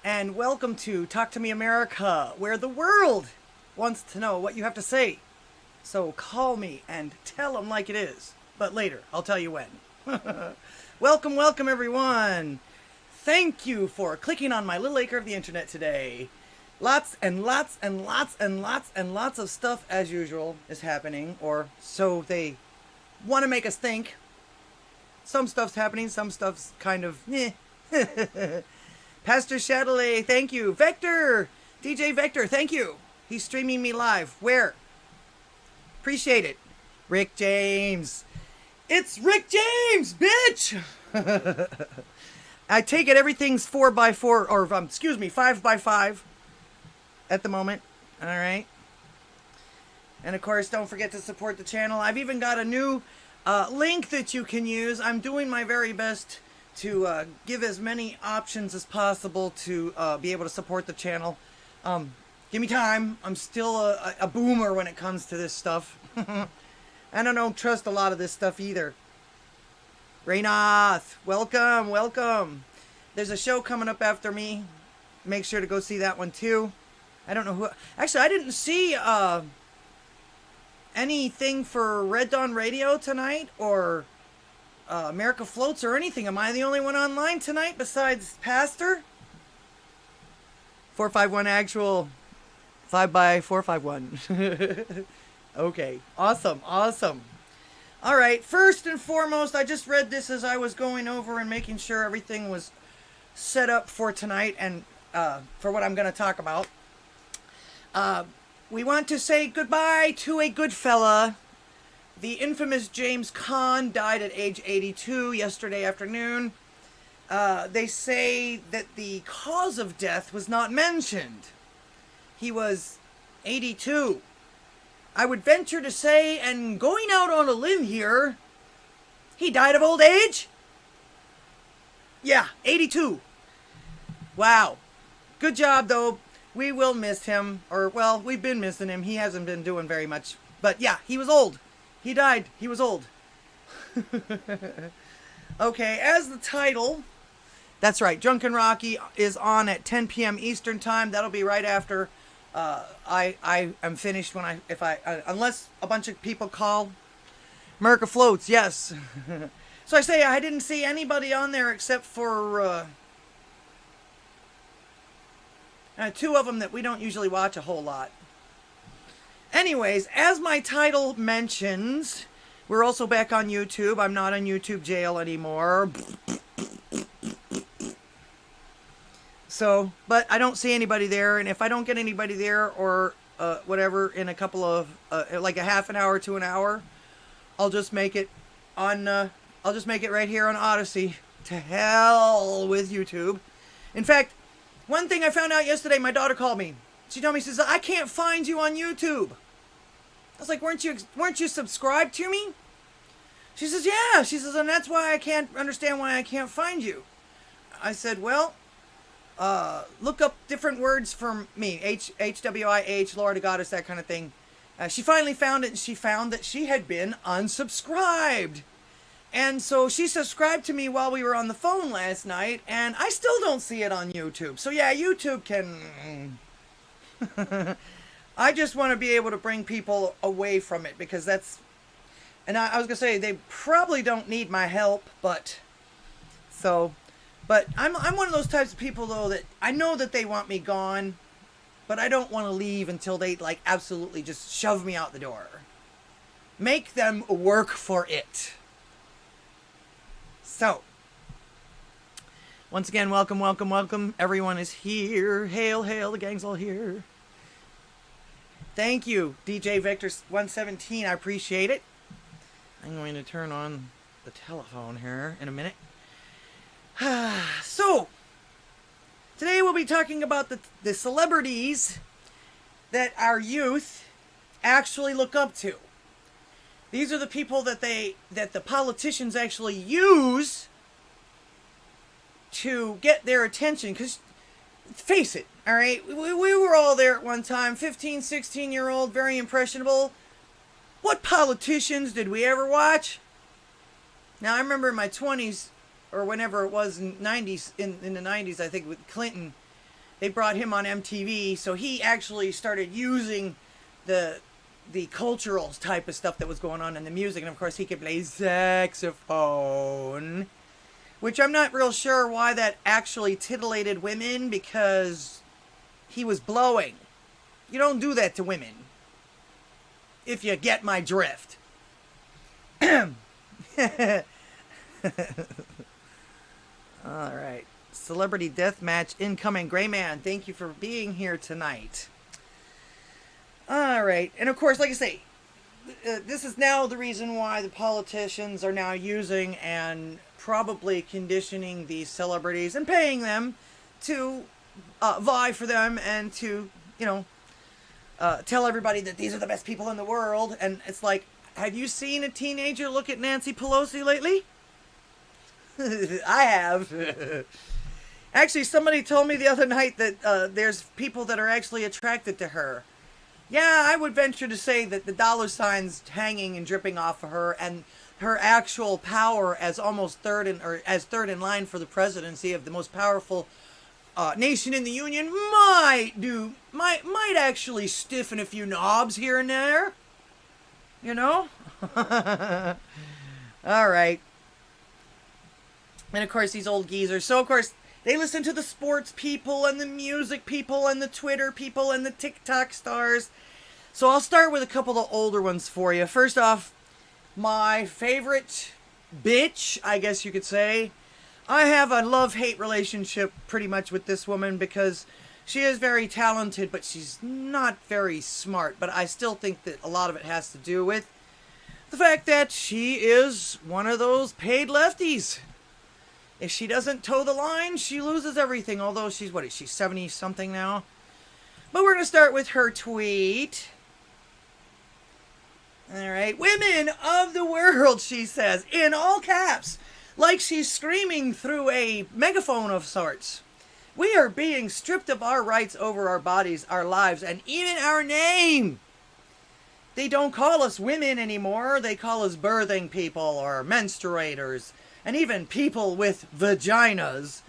and welcome to Talk to Me America, where the world wants to know what you have to say. So call me and tell them like it is. But later, I'll tell you when. Welcome, welcome everyone. Thank you for clicking on my little acre of the internet today. Lots and lots and lots and lots and lots of stuff, as usual, is happening, or so they want to make us think. Some stuff's happening, some stuff's kind of Pastor Chatelet, thank you. Vector, DJ Vector, thank you. He's streaming me live. Where? Appreciate it. Rick James. It's Rick James, bitch! I take it everything's 4x4, or 5x5 at the moment. All right. And of course, don't forget to support the channel. I've even got a new link that you can use. I'm doing my very best to give as many options as possible to be able to support the channel. Give me time. I'm still a boomer when it comes to this stuff. And I don't trust a lot of this stuff either. Raynath, welcome, welcome. There's a show coming up after me. Make sure to go see that one too. I don't know who... Actually, I didn't see anything for Red Dawn Radio tonight, or America Floats, or anything. Am I the only one online tonight besides Pastor? 451 actual 5x451. Okay, awesome, awesome. All right, first and foremost, I just read this as I was going over and making sure everything was set up for tonight and for what I'm going to talk about. We want to say goodbye to a good fella. The infamous James Caan died at age 82 yesterday afternoon. They say that the cause of death was not mentioned. He was 82. I would venture to say, and going out on a limb here, he died of old age? Yeah, 82. Wow. Good job, though. We will miss him. Or, well, we've been missing him. He hasn't been doing very much. But, yeah, he was old. He died. He was old. Okay, as the title... That's right. Drunken Rocky is on at 10 p.m. Eastern Time. That'll be right after... I am finished when unless a bunch of people call. America Floats, yes. So I say I didn't see anybody on there except for two of them that we don't usually watch a whole lot. Anyways, as my title mentions, we're also back on YouTube. I'm not in YouTube jail anymore. So, but I don't see anybody there, and if I don't get anybody there or whatever in a couple of like a half an hour to an hour, I'll just make it on I'll just make it right here on Odysee. To hell with YouTube. In fact, one thing I found out yesterday, my daughter called me. She told me, she says, "I can't find you on YouTube." I was like, "Weren't you subscribed to me?" She says, "Yeah." She says, "And that's why I can't understand why I can't find you." I said, "Well, look up different words for me. HWIH, Lord of Goddess, that kind of thing." She finally found it, and she found that she had been unsubscribed. And so she subscribed to me while we were on the phone last night, and I still don't see it on YouTube. So yeah, YouTube can... I just want to be able to bring people away from it, because that's... And I was going to say, they probably don't need my help, but... So... But I'm one of those types of people, though, that I know that they want me gone, but I don't want to leave until they, like, absolutely just shove me out the door. Make them work for it. So, once again, welcome, welcome, welcome. Everyone is here. Hail, hail, the gang's all here. Thank you, DJ Vector 117. I appreciate it. I'm going to turn on the telephone here in a minute. So, today we'll be talking about the celebrities that our youth actually look up to. These are the people that the politicians actually use to get their attention. Because, face it, all right, we were all there at one time, 15, 16-year-old, very impressionable. What politicians did we ever watch? Now, I remember in my 20s, or whenever it was in 90s, in the 90s, I think with Clinton, they brought him on MTV, so he actually started using the cultural type of stuff that was going on in the music, and of course he could play saxophone, which I'm not real sure why that actually titillated women, because he was blowing. You don't do that to women, if you get my drift. All right. Celebrity Deathmatch incoming. Gray Man, thank you for being here tonight. All right. And of course, like I say, this is now the reason why the politicians are now using and probably conditioning these celebrities and paying them to vie for them and to, you know, tell everybody that these are the best people in the world. And it's like, have you seen a teenager look at Nancy Pelosi lately? I have. Actually, somebody told me the other night that there's people that are actually attracted to her. Yeah, I would venture to say that the dollar signs hanging and dripping off of her, and her actual power as almost third in line for the presidency of the most powerful nation in the union might actually stiffen a few knobs here and there. You know? All right. And of course, these old geezers. So of course, they listen to the sports people and the music people and the Twitter people and the TikTok stars. So I'll start with a couple of older ones for you. First off, my favorite bitch, I guess you could say. I have a love-hate relationship pretty much with this woman because she is very talented, but she's not very smart. But I still think that a lot of it has to do with the fact that she is one of those paid lefties. If she doesn't toe the line, she loses everything. Although she's, what is she, 70-something now? But we're going to start with her tweet. All right. Women of the world, she says, in all caps, like she's screaming through a megaphone of sorts. We are being stripped of our rights over our bodies, our lives, and even our name. They don't call us women anymore. They call us birthing people or menstruators. And even people with vaginas.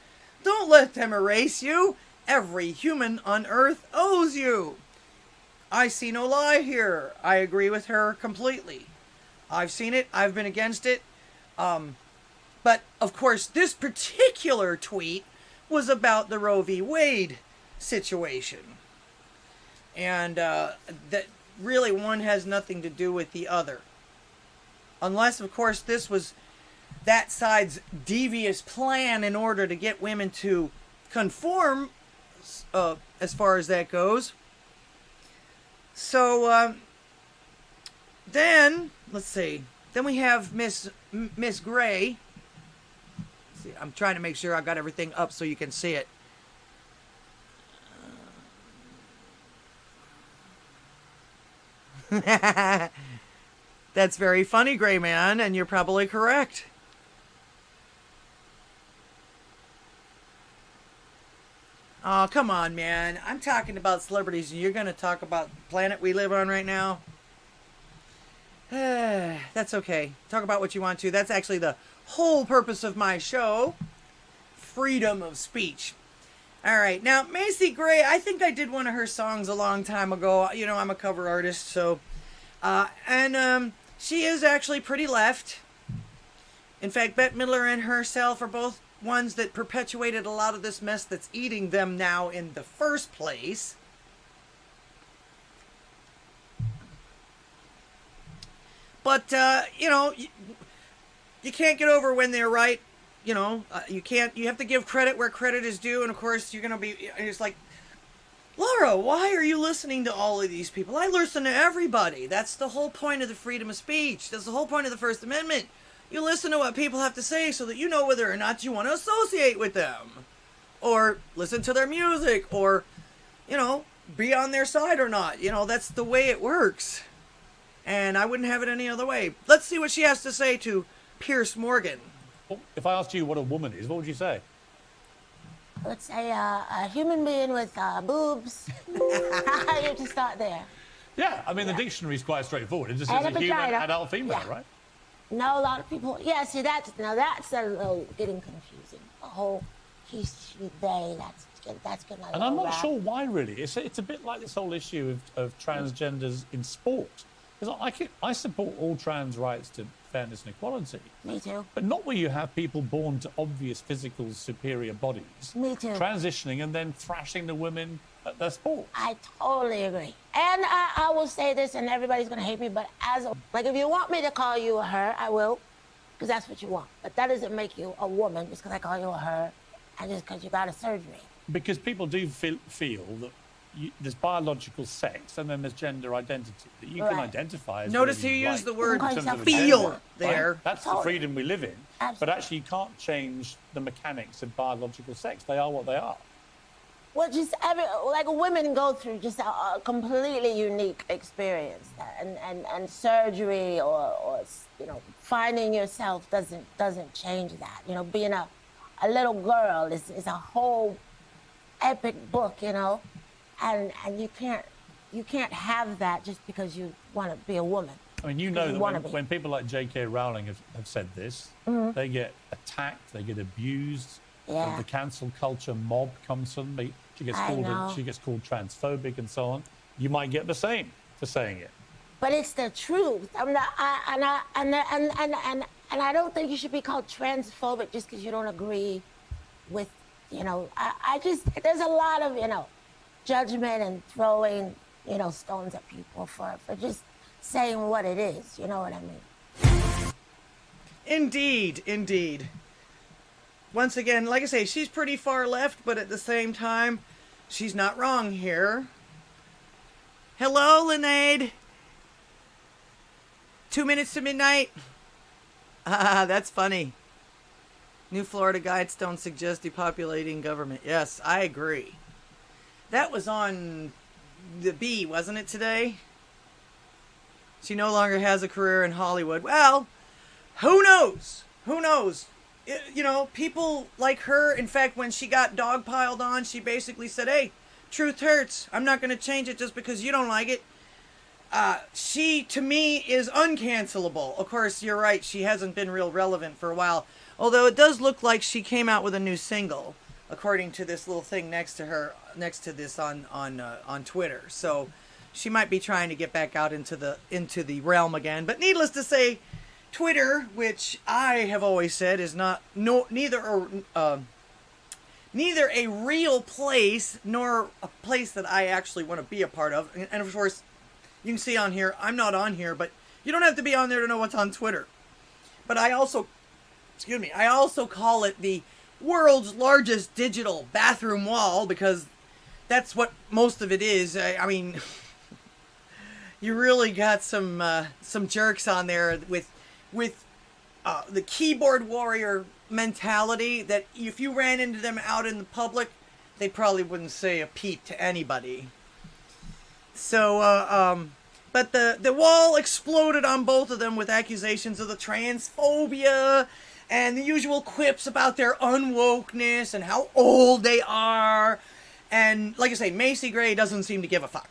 Don't let them erase you. Every human on earth owes you. I see no lie here. I agree with her completely. I've seen it. I've been against it. But, of course, this particular tweet was about the Roe v. Wade situation. And that really one has nothing to do with the other. Unless, of course, this was that side's devious plan in order to get women to conform, as far as that goes. So, then, let's see. Then we have Miss Gray. Let's see, I'm trying to make sure I've got everything up so you can see it. That's very funny, Gray Man, and you're probably correct. Oh, come on, man. I'm talking about celebrities, and you're going to talk about the planet we live on right now? That's okay. Talk about what you want to. That's actually the whole purpose of my show. Freedom of speech. All right. Now, Macy Gray, I think I did one of her songs a long time ago. You know, I'm a cover artist, so... she is actually pretty left. In fact, Bette Midler and herself are both ones that perpetuated a lot of this mess that's eating them now in the first place. But, you know, you can't get over when they're right. You know, you have to give credit where credit is due. And of course, you're going to be, it's like, Laura, why are you listening to all of these people? I listen to everybody. That's the whole point of the freedom of speech. That's the whole point of the First Amendment. You listen to what people have to say so that you know whether or not you want to associate with them. Or listen to their music. Or, you know, be on their side or not. You know, that's the way it works. And I wouldn't have it any other way. Let's see what she has to say to Pierce Morgan. Well, if I asked you what a woman is, what would you say? Let's say a human being with boobs. You have to start there. Yeah, I mean, the dictionary is quite straightforward. It just And says a a human, vagina. adult, female, Yeah. right? No, a lot of people. Yeah, see, that's a little getting confusing. The whole he, she, they. That's getting a And I'm little not rap. sure why, really. It's a bit like this whole issue of transgenders in sport. Because I support all trans rights to fairness and equality. Me too. But not where you have people born to obvious physical superior bodies. Me too. Transitioning and then thrashing the women at their sport. I totally agree. And I will say this, and everybody's going to hate me, but like, if you want me to call you a her, I will, because that's what you want. But that doesn't make you a woman just because I call you a her and just because you got a surgery. Because people do feel that there's biological sex and then there's gender identity that you can identify as Notice whatever he you used like the word You can call yourself feel gender, there. right? That's the freedom we live in. Absolutely. But actually, you can't change the mechanics of biological sex. They are what they are. Well, just like women go through just a completely unique experience, and surgery or you know, finding yourself doesn't change that. You know, being a little girl is a whole epic book, you know, and you can't have that just because you want to be a woman. I mean, you know that when people like J.K. Rowling have said this, they get attacked, they get abused. Yeah. The cancel culture mob comes from them. She gets called transphobic and so on. You might get the same for saying it. But it's the truth. And I don't think you should be called transphobic just because you don't agree with, you know. I just, there's a lot of, you know, judgment and throwing, you know, stones at people for just saying what it is. You know what I mean? Indeed, indeed. Once again, like I say, she's pretty far left, but at the same time, she's not wrong here. Hello, Linnaid. 2 minutes to midnight. That's funny. New Florida Guidestones suggest depopulating government. Yes, I agree. That was on the B, wasn't it, today? She no longer has a career in Hollywood. Well, who knows? Who knows? You know, people like her, in fact, when she got dogpiled on, she basically said, hey, truth hurts. I'm not going to change it just because you don't like it. She, to me, is uncancelable. Of course, you're right. She hasn't been real relevant for a while. Although it does look like she came out with a new single, according to this little thing next to her, next to this on Twitter. So she might be trying to get back out into the realm again. But needless to say, Twitter, which I have always said is neither a real place nor a place that I actually want to be a part of. And of course, you can see on here, I'm not on here, but you don't have to be on there to know what's on Twitter. But I also call it the world's largest digital bathroom wall because that's what most of it is. I mean, you really got some jerks on there with the keyboard warrior mentality that if you ran into them out in the public, they probably wouldn't say a peep to anybody. So, but the wall exploded on both of them with accusations of the transphobia and the usual quips about their unwokeness and how old they are. And like I say, Macy Gray doesn't seem to give a fuck.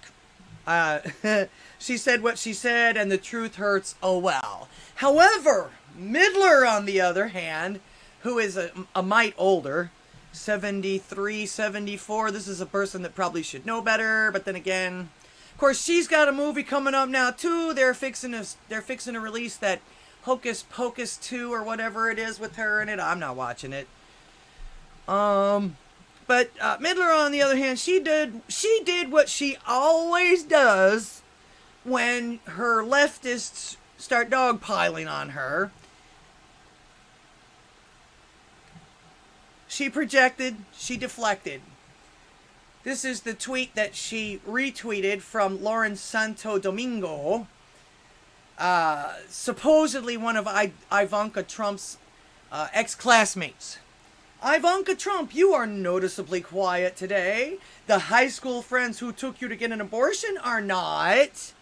She said what she said, and the truth hurts, oh well. However, Midler, on the other hand, who is a mite older, 73, 74, this is a person that probably should know better, but then again, of course, she's got a movie coming up now, too. They're fixing to release that Hocus Pocus 2 or whatever it is with her in it. I'm not watching it. But Midler, on the other hand, she did what she always does when her leftists start dogpiling on her. She projected, she deflected. This is the tweet that she retweeted from Lauren Santo Domingo, supposedly one of Ivanka Trump's ex-classmates. Ivanka Trump, you are noticeably quiet today. The high school friends who took you to get an abortion are not.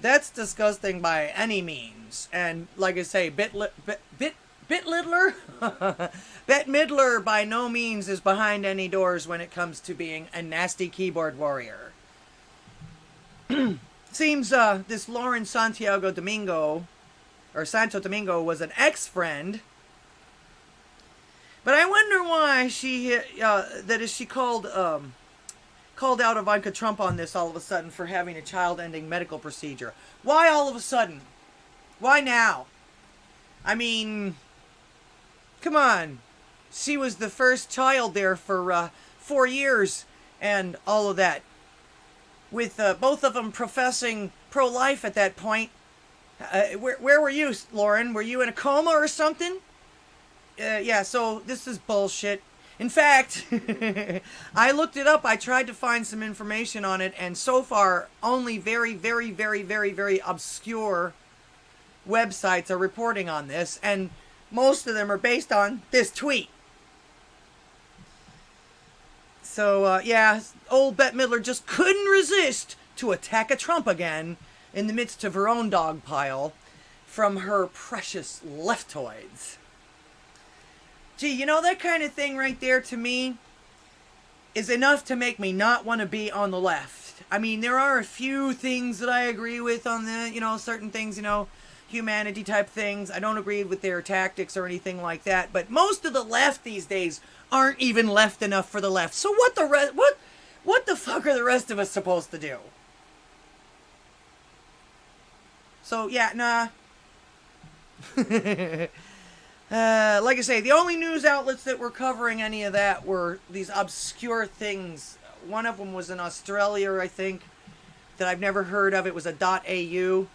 That's disgusting by any means. And like I say, Bette Midler by no means is behind any doors when it comes to being a nasty keyboard warrior. Seems this Lauren Santo Domingo was an ex-friend. But I wonder why that is she called out Ivanka Trump on this all of a sudden for having a child-ending medical procedure. Why all of a sudden? Why now? I mean, come on. She was the first child there for 4 years and all of that. With both of them professing pro-life at that point. Where were you, Lauren? Were you in a coma or something? Yeah, so this is bullshit. In fact, I looked it up. I tried to find some information on it, and so far, only very, very, very, very, very obscure websites are reporting on this, and most of them are based on this tweet. So, yeah, old Bette Midler just couldn't resist to attack a Trump again in the midst of her own dog pile from her precious leftoids. Gee, you know, that kind of thing right there to me is enough to make me not want to be on the left. I mean, there are a few things that I agree with on the, you know, certain things, you know, humanity type things. I don't agree with their tactics or anything like that. But most of the left these days aren't even left enough for the left. So what the fuck are the rest of us supposed to do? So, yeah, nah. Like I say, the only news outlets that were covering any of that were these obscure things. One of them was in Australia, I think, that I've never heard of. It was a .au.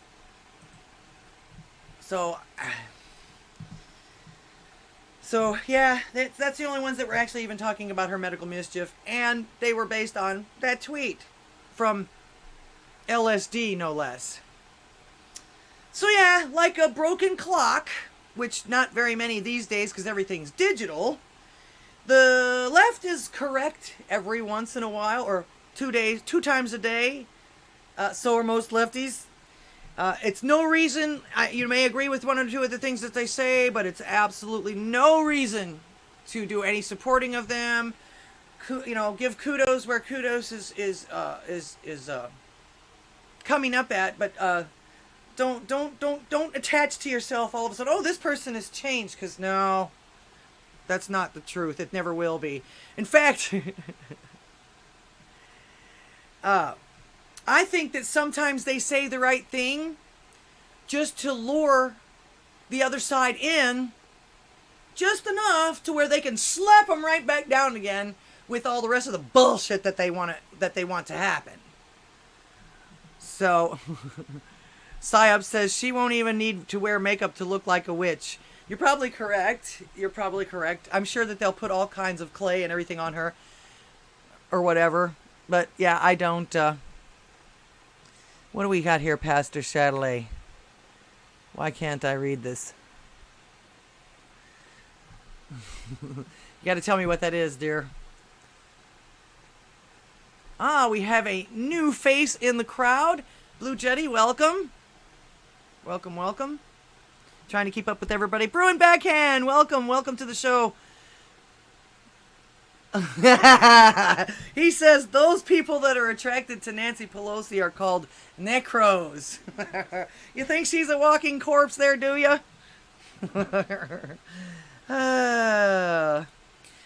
So yeah, that's the only ones that were actually even talking about her medical mischief. And they were based on that tweet from LSD, no less. So yeah, like a broken clock, which not very many these days because everything's digital, the left is correct every once in a while, or 2 times a day. So are most lefties. It's no reason, you may agree with one or two of the things that they say, but it's absolutely no reason to do any supporting of them. You know, give kudos where kudos is coming up at, but don't attach to yourself all of a sudden, oh, this person has changed, because no, that's not the truth. It never will be. In fact, I think that sometimes they say the right thing just to lure the other side in just enough to where they can slap them right back down again with all the rest of the bullshit that they want to happen. So, Psyop says she won't even need to wear makeup to look like a witch. You're probably correct. I'm sure that they'll put all kinds of clay and everything on her or whatever. But yeah, I don't... What do we got here, Pastor Chatelet? Why can't I read this? You got to tell me what that is, dear. Ah, we have a new face in the crowd. Blue Jetty, welcome. Welcome. Trying to keep up with everybody. Bruin Backhand, welcome to the show. He says those people that are attracted to Nancy Pelosi are called necros. You think she's a walking corpse there, do you?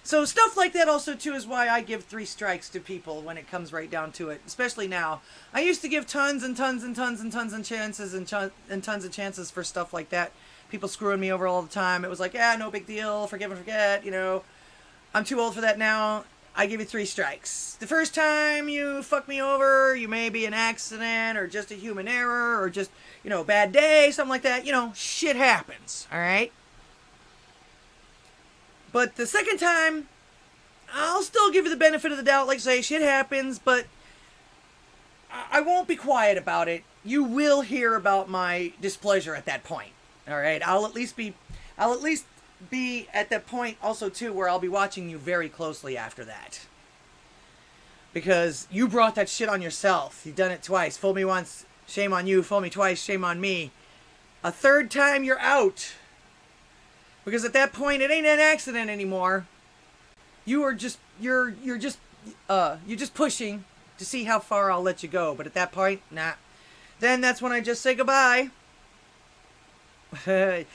So stuff like that also too is why I give 3 strikes to people when it comes right down to it, especially now. I used to give tons and tons and tons and tons of chances and tons of chances for stuff like that. People screwing me over all the time. It was like, yeah, no big deal, forgive and forget, you know. I'm too old for that now. I give you 3 strikes. The first time you fuck me over, you may be an accident or just a human error or just, you know, a bad day, something like that. You know, shit happens, all right? But the second time, I'll still give you the benefit of the doubt, like say, shit happens, but I won't be quiet about it. You will hear about my displeasure at that point, all right? I'll at least be at that point also too where I'll be watching you very closely after that. Because you brought that shit on yourself. You've done it twice. Fool me once, shame on you. Fool me twice, shame on me. A third time, you're out. Because at that point, it ain't an accident anymore. You're just pushing to see how far I'll let you go. But at that point, nah. Then that's when I just say goodbye. You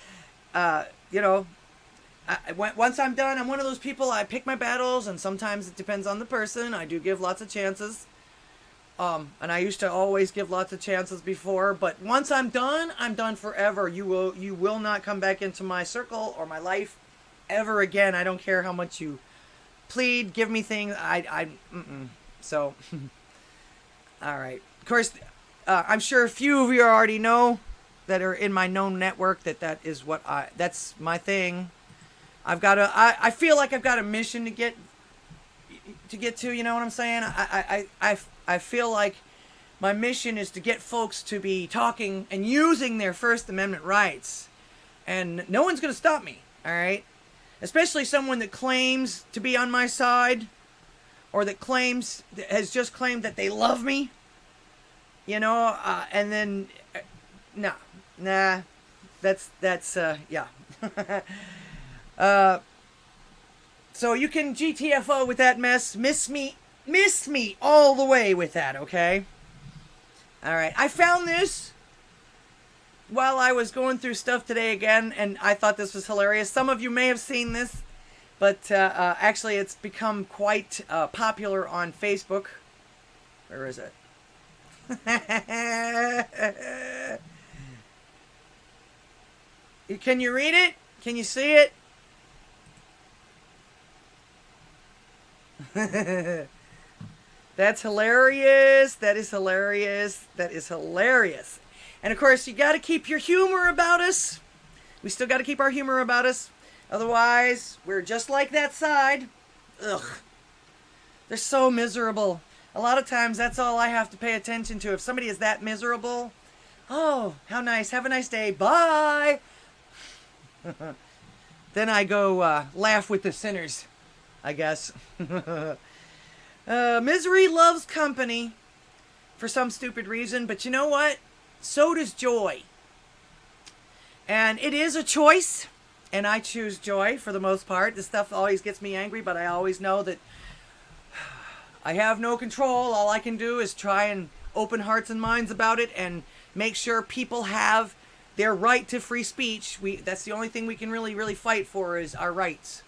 know, once I'm done, I'm one of those people, I pick my battles, and sometimes it depends on the person. I do give lots of chances. And I used to always give lots of chances before, but once I'm done forever. You will not come back into my circle or my life ever again. I don't care how much you plead, give me things. So, all right. Of course, I'm sure a few of you already know that are in my known network that is what that's my thing. I feel like I've got a mission to get to, you know what I'm saying? I feel like my mission is to get folks to be talking and using their First Amendment rights. And no one's going to stop me, all right? Especially someone that claims to be on my side, or that has just claimed that they love me, you know, and then, nah, that's yeah. So you can GTFO with that mess, miss me all the way with that, okay? All right, I found this while I was going through stuff today again, and I thought this was hilarious. Some of you may have seen this, but actually it's become quite popular on Facebook. Where is it? Can you read it? Can you see it? That's hilarious. That is hilarious. That is hilarious. And of course, you got to keep your humor about us. We still got to keep our humor about us. Otherwise, we're just like that side. Ugh. They're so miserable. A lot of times, that's all I have to pay attention to. If somebody is that miserable, oh, how nice. Have a nice day. Bye. Then I go laugh with the sinners, I guess. Misery loves company for some stupid reason, but you know what? So does joy. And it is a choice, and I choose joy for the most part. This stuff always gets me angry, but I always know that I have no control. All I can do is try and open hearts and minds about it and make sure people have their right to free speech. That's the only thing we can really fight for, is our rights.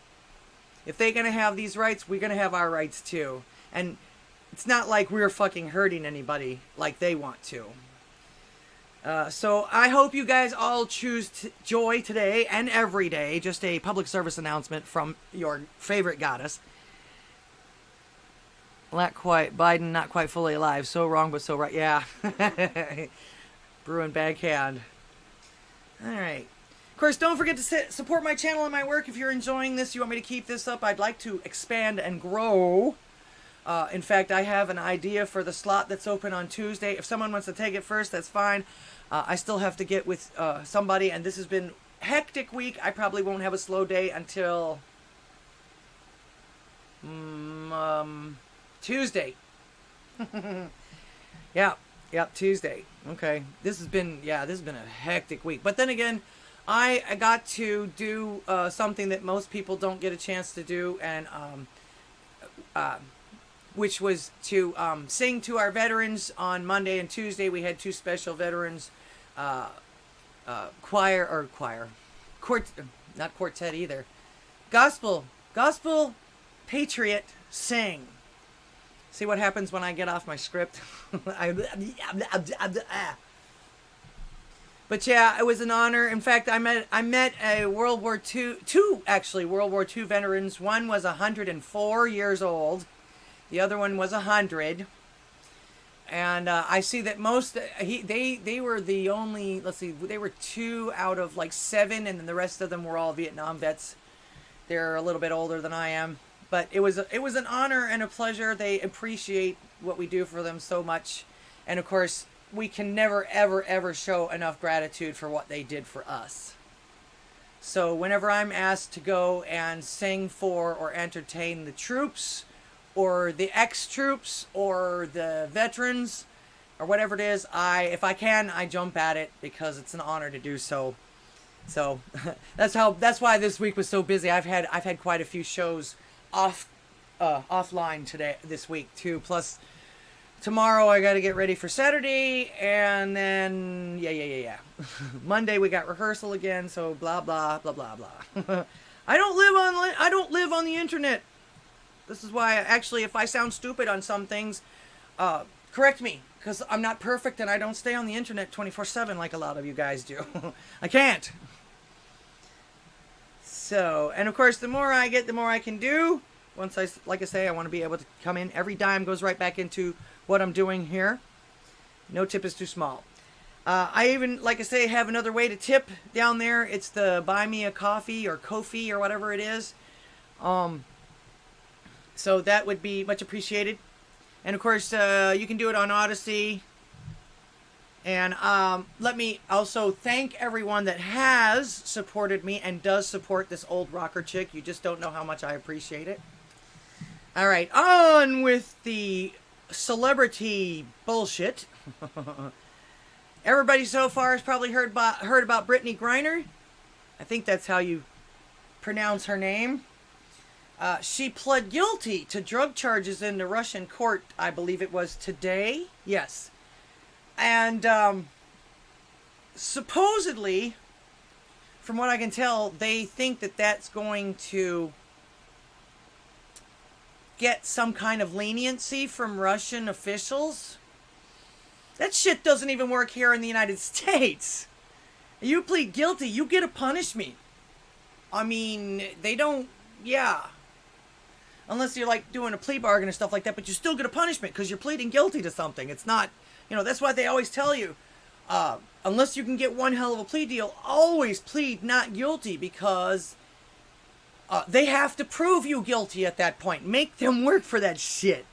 If they're going to have these rights, we're going to have our rights too. And it's not like we're fucking hurting anybody like they want to. So I hope you guys all choose joy today and every day. Just a public service announcement from your favorite goddess. Not quite, Biden not quite fully alive. So wrong, but so right. Yeah. Brewing backhand. All right. Of course, don't forget to support my channel and my work. If you're enjoying this, you want me to keep this up, I'd like to expand and grow. In fact, I have an idea for the slot that's open on Tuesday. If someone wants to take it first, that's fine. I still have to get with somebody, and this has been a hectic week. I probably won't have a slow day until Tuesday. Yeah, Tuesday. Okay. This has been a hectic week. But then again, I got to do something that most people don't get a chance to do, and which was to sing to our veterans on Monday and Tuesday. We had two special veterans not quartet either. Gospel Patriot sing. See what happens when I get off my script? But yeah, it was an honor. In fact, I met a World War II veterans. One was 104 years old. The other one was 100. And I see that they were the only, they were 2 out of like 7, and then the rest of them were all Vietnam vets. They're a little bit older than I am. But it was an honor and a pleasure. They appreciate what we do for them so much. And of course, we can never, ever show enough gratitude for what they did for us. So whenever I'm asked to go and sing for or entertain the troops, or the ex-troops, or the veterans, or whatever it is, if I can, I jump at it, because it's an honor to do so. So that's why this week was so busy. I've had quite a few shows offline this week too. Plus tomorrow I got to get ready for Saturday, and then yeah. Monday we got rehearsal again. So blah blah blah blah blah. I don't live on the internet. This is why, actually, if I sound stupid on some things, correct me, because I'm not perfect and I don't stay on the internet 24/7 like a lot of you guys do. I can't. So, and of course, the more I get, the more I can do. Once like I say, I want to be able to come in. Every dime goes right back into what I'm doing here. No tip is too small. I even, like I say, have another way to tip down there. It's the buy me a coffee or Ko-fi or whatever it is. So that would be much appreciated. And of course, you can do it on Odysee. And let me also thank everyone that has supported me and does support this old rocker chick. You just don't know how much I appreciate it. All right, on with the celebrity bullshit. Everybody so far has probably heard about Brittany Griner. I think that's how you pronounce her name. She pled guilty to drug charges in the Russian court. I believe it was today. Yes. And supposedly, from what I can tell, they think that that's going to get some kind of leniency from Russian officials. That shit doesn't even work here in the United States. You plead guilty, you get a punishment. I mean, they don't, yeah. Unless you're like doing a plea bargain and stuff like that, but you still get a punishment because you're pleading guilty to something. It's not, you know, that's why they always tell you, unless you can get one hell of a plea deal, always plead not guilty, because they have to prove you guilty at that point. Make them work for that shit.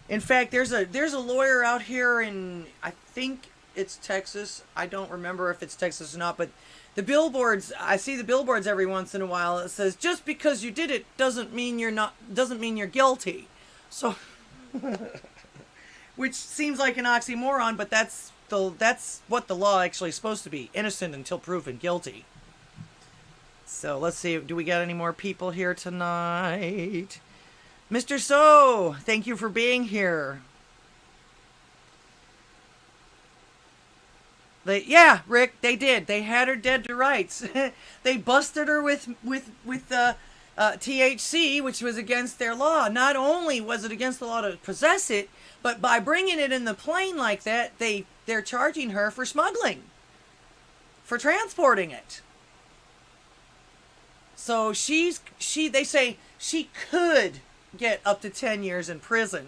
In fact, there's a lawyer out here in, I think it's Texas. I don't remember if it's Texas or not, but the billboards, I see the billboards every once in a while. It says, just because you did it doesn't mean you're guilty. So, which seems like an oxymoron, but that's what the law actually is supposed to be. Innocent until proven guilty. So let's see, do we got any more people here tonight? Mr. So, thank you for being here. Yeah, Rick, they did. They had her dead to rights. They busted her with THC, which was against their law. Not only was it against the law to possess it, but by bringing it in the plane like that, they're charging her for smuggling, for transporting it. So they say she could get up to 10 years in prison.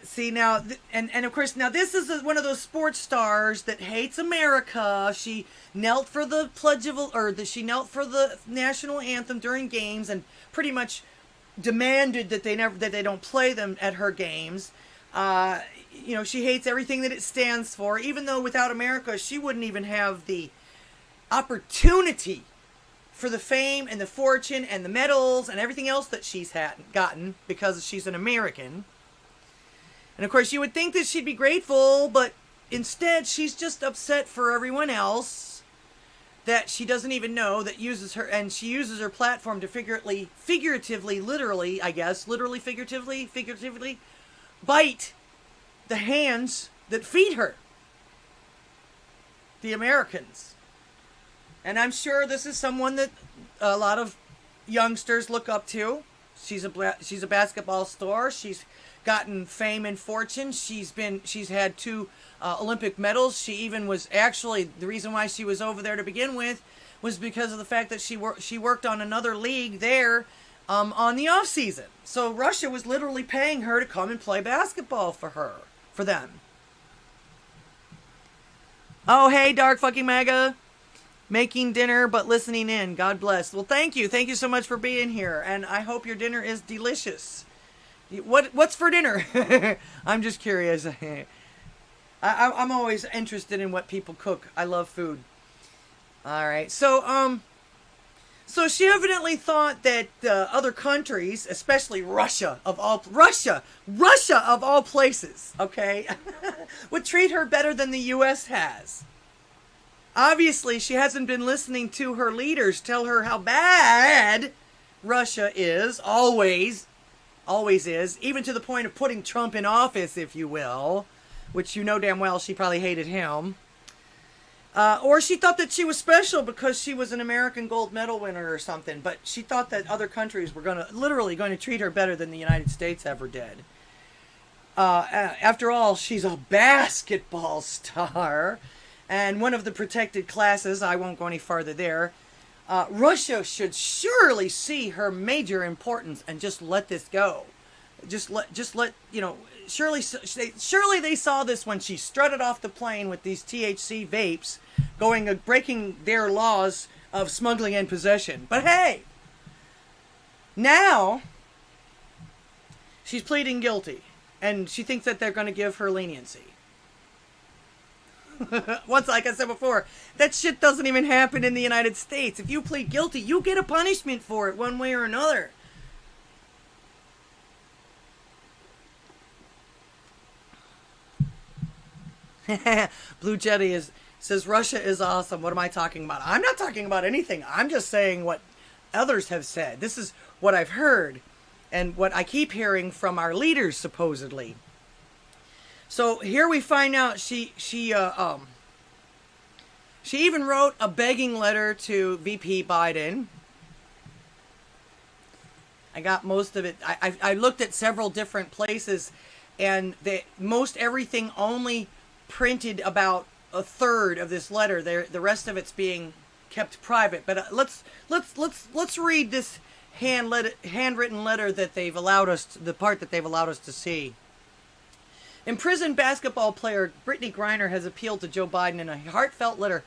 See now, and of course, now this is one of those sports stars that hates America. She knelt for the she knelt for the national anthem during games and pretty much demanded that they don't play them at her games. You know, she hates everything that it stands for, even though without America, she wouldn't even have the opportunity for the fame and the fortune and the medals and everything else that she's gotten because she's an American. And of course, you would think that she'd be grateful, but instead, she's just upset for everyone else that she doesn't even know, that uses her, and she uses her platform to figuratively, literally, I guess, literally, figuratively, bite the hands that feed her, the Americans. And I'm sure this is someone that a lot of youngsters look up to. She's a basketball star. She's gotten fame and fortune. She's had 2 Olympic medals. She even was actually, the reason why she was over there to begin with was because of the fact that she worked on another league there on the off season. So Russia was literally paying her to come and play basketball for them. Oh, hey, Dark Fucking Mega. Making dinner but listening in. God bless. Well, thank you. Thank you so much for being here. And I hope your dinner is delicious. What's for dinner? I'm just curious. I'm always interested in what people cook. I love food. All right. So she evidently thought that other countries, especially Russia of all places, okay, would treat her better than the U.S. has. Obviously, she hasn't been listening to her leaders tell her how bad Russia is, always is, even to the point of putting Trump in office, if you will, which you know damn well she probably hated him. Or she thought that she was special because she was an American gold medal winner or something. But she thought that other countries were literally going to treat her better than the United States ever did. After all, she's a basketball star. And one of the protected classes, I won't go any farther there. Russia should surely see her major importance and just let this go. Just let, you know, surely they saw this when she strutted off the plane with these THC vapes, breaking their laws of smuggling and possession. But hey, now she's pleading guilty, and she thinks that they're going to give her leniency. Once, like I said before, that shit doesn't even happen in the United States. If you plead guilty, you get a punishment for it one way or another. Blue Jetty says Russia is awesome. What am I talking about? I'm not talking about anything. I'm just saying what others have said. This is what I've heard and what I keep hearing from our leaders, supposedly. So here we find out she even wrote a begging letter to VP Biden. I got most of it. I looked at several different places, and most everything only printed about a third of this letter. The rest of it's being kept private. But let's read this handwritten letter that they've allowed us, the part that they've allowed us to see. Imprisoned basketball player Brittany Griner has appealed to Joe Biden in a heartfelt letter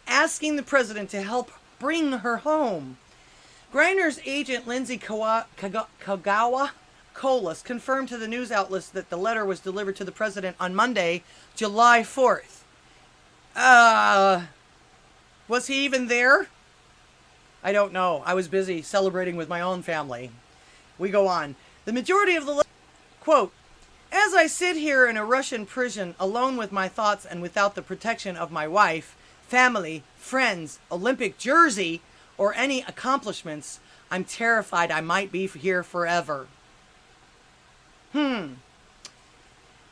asking the president to help bring her home. Griner's agent, Lindsay Kagawa Colas, confirmed to the news outlets that the letter was delivered to the president on Monday, July 4th. Was he even there? I don't know. I was busy celebrating with my own family. We go on. The majority of the letter, quote, "As I sit here in a Russian prison, alone with my thoughts and without the protection of my wife, family, friends, Olympic jersey, or any accomplishments, I'm terrified I might be here forever."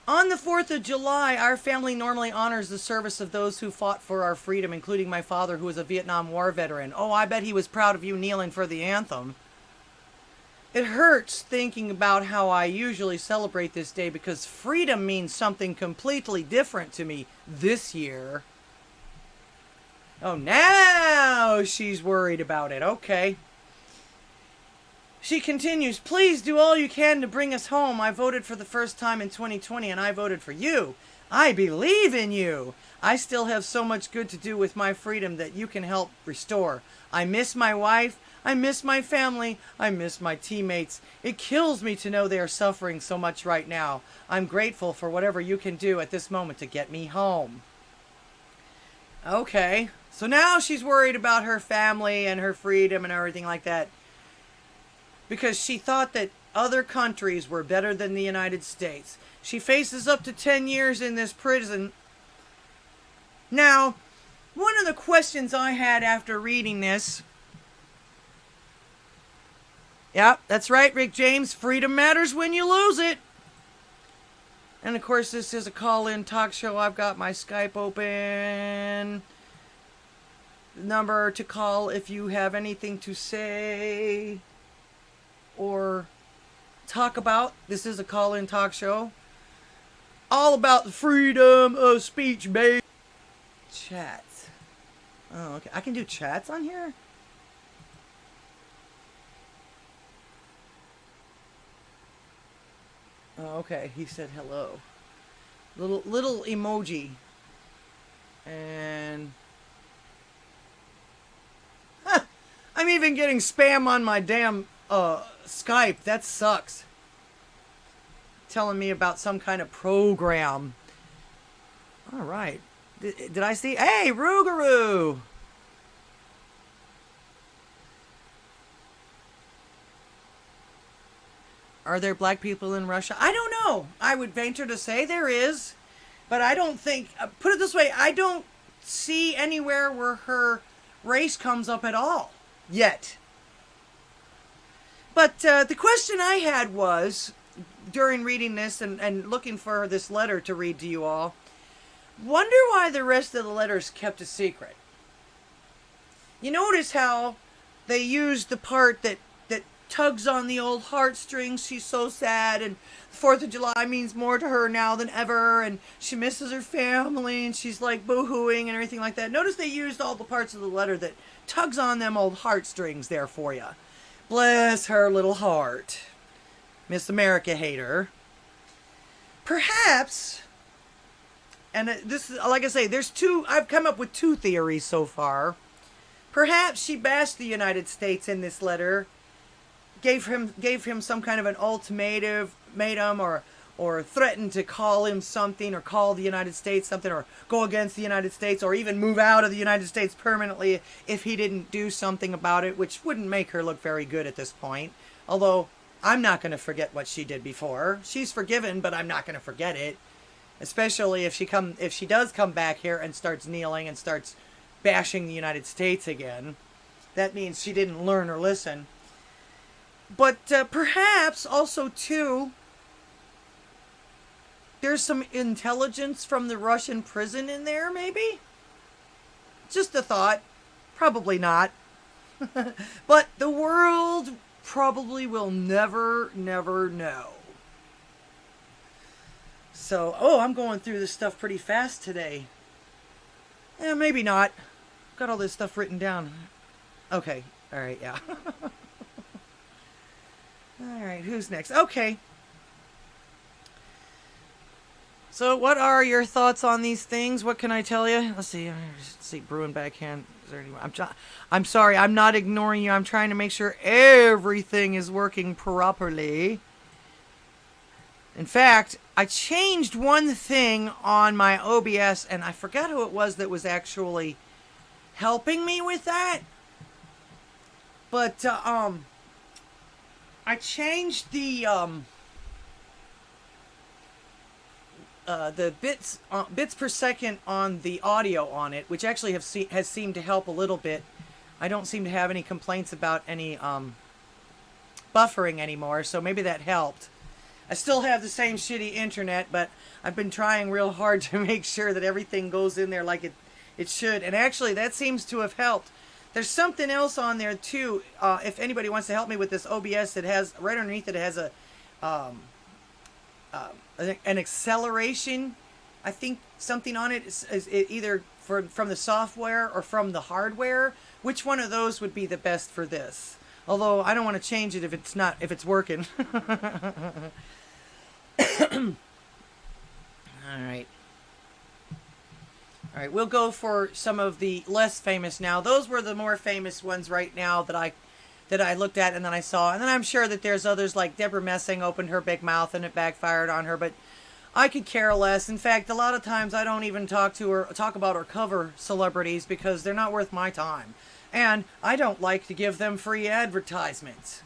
On the 4th of July, our family normally honors the service of those who fought for our freedom, including my father, who was a Vietnam War veteran. Oh, I bet he was proud of you kneeling for the anthem. It hurts thinking about how I usually celebrate this day because freedom means something completely different to me this year. Oh, now she's worried about it. Okay. She continues, "Please do all you can to bring us home. I voted for the first time in 2020 and I voted for you. I believe in you. I still have so much good to do with my freedom that you can help restore. I miss my wife. I miss my family. I miss my teammates. It kills me to know they are suffering so much right now. I'm grateful for whatever you can do at this moment to get me home." Okay, so now she's worried about her family and her freedom and everything like that, because she thought that other countries were better than the United States. She faces up to 10 years in this prison. Now, one of the questions I had after reading this... Yep, that's right, Rick James. Freedom matters when you lose it. And of course, this is a call-in talk show. I've got my Skype open. Number to call if you have anything to say or talk about. This is a call-in talk show. All about the freedom of speech, babe. Chats. Oh, okay. I can do chats on here? Oh, okay. He said hello. Little emoji. And... I'm even getting spam on my damn Skype. That sucks. Telling me about some kind of program. Alright. Did I see? Hey, Rougarou! Are there black people in Russia? I don't know. I would venture to say there is. But I don't think... put it this way. I don't see anywhere where her race comes up at all. Yet. But the question I had was, during reading this and looking for this letter to read to you all, Wonder why the rest of the letters kept a secret. You notice how they used the part that tugs on the old heartstrings. She's so sad, and the 4th of July means more to her now than ever, and she misses her family, and she's like boo-hooing and everything like that. Notice they used all the parts of the letter that tugs on them old heartstrings there for you. Bless her little heart. Miss America hater. Perhaps, and this is, like I say, I've come up with 2 theories so far. Perhaps she bashed the United States in this letter, gave him some kind of an ultimatum, or threatened to call him something, or call the United States something, or go against the United States, or even move out of the United States permanently if he didn't do something about it, which wouldn't make her look very good at this point. Although, I'm not going to forget what she did before. She's forgiven, but I'm not going to forget it. Especially if she does come back here and starts kneeling and starts bashing the United States again. That means she didn't learn or listen. But perhaps also, too, there's some intelligence from the Russian prison in there, maybe? Just a thought. Probably not. But the world probably will never know. So, I'm going through this stuff pretty fast today. Yeah, maybe not. Got all this stuff written down. Okay. All right, yeah. All right, who's next? Okay. So, what are your thoughts on these things? What can I tell you? Let's see, Bruin backhand. Is there any? I'm sorry, I'm not ignoring you. I'm trying to make sure everything is working properly. In fact, I changed one thing on my OBS, and I forgot who it was that was actually helping me with that. But I changed the bits per second on the audio on it, which actually has seemed to help a little bit. I don't seem to have any complaints about any buffering anymore, so maybe that helped. I still have the same shitty internet, but I've been trying real hard to make sure that everything goes in there like it should. And actually, that seems to have helped. There's something else on there, too. If anybody wants to help me with this OBS, it has, right underneath it has an acceleration, I think, something on it. Is either from the software or from the hardware. Which one of those would be the best for this? Although, I don't want to change it if it's working. All right, we'll go for some of the less famous now. Those were the more famous ones right now that I looked at and then I saw. And then I'm sure that there's others like Deborah Messing opened her big mouth and it backfired on her, but I could care less. In fact, a lot of times I don't even talk about or cover celebrities because they're not worth my time. And I don't like to give them free advertisements.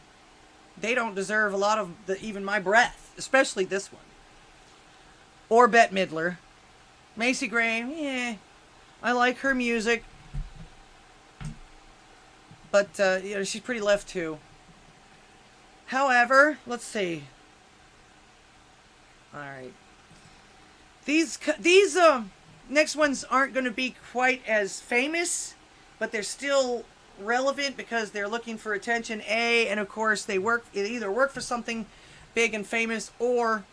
They don't deserve a lot of even my breath, especially this one. Or Bette Midler. Macy Gray, I like her music. But, she's pretty left too. However, let's see. Alright. These next ones aren't going to be quite as famous, but they're still relevant because they're looking for attention, and of course they either work for something big and famous, or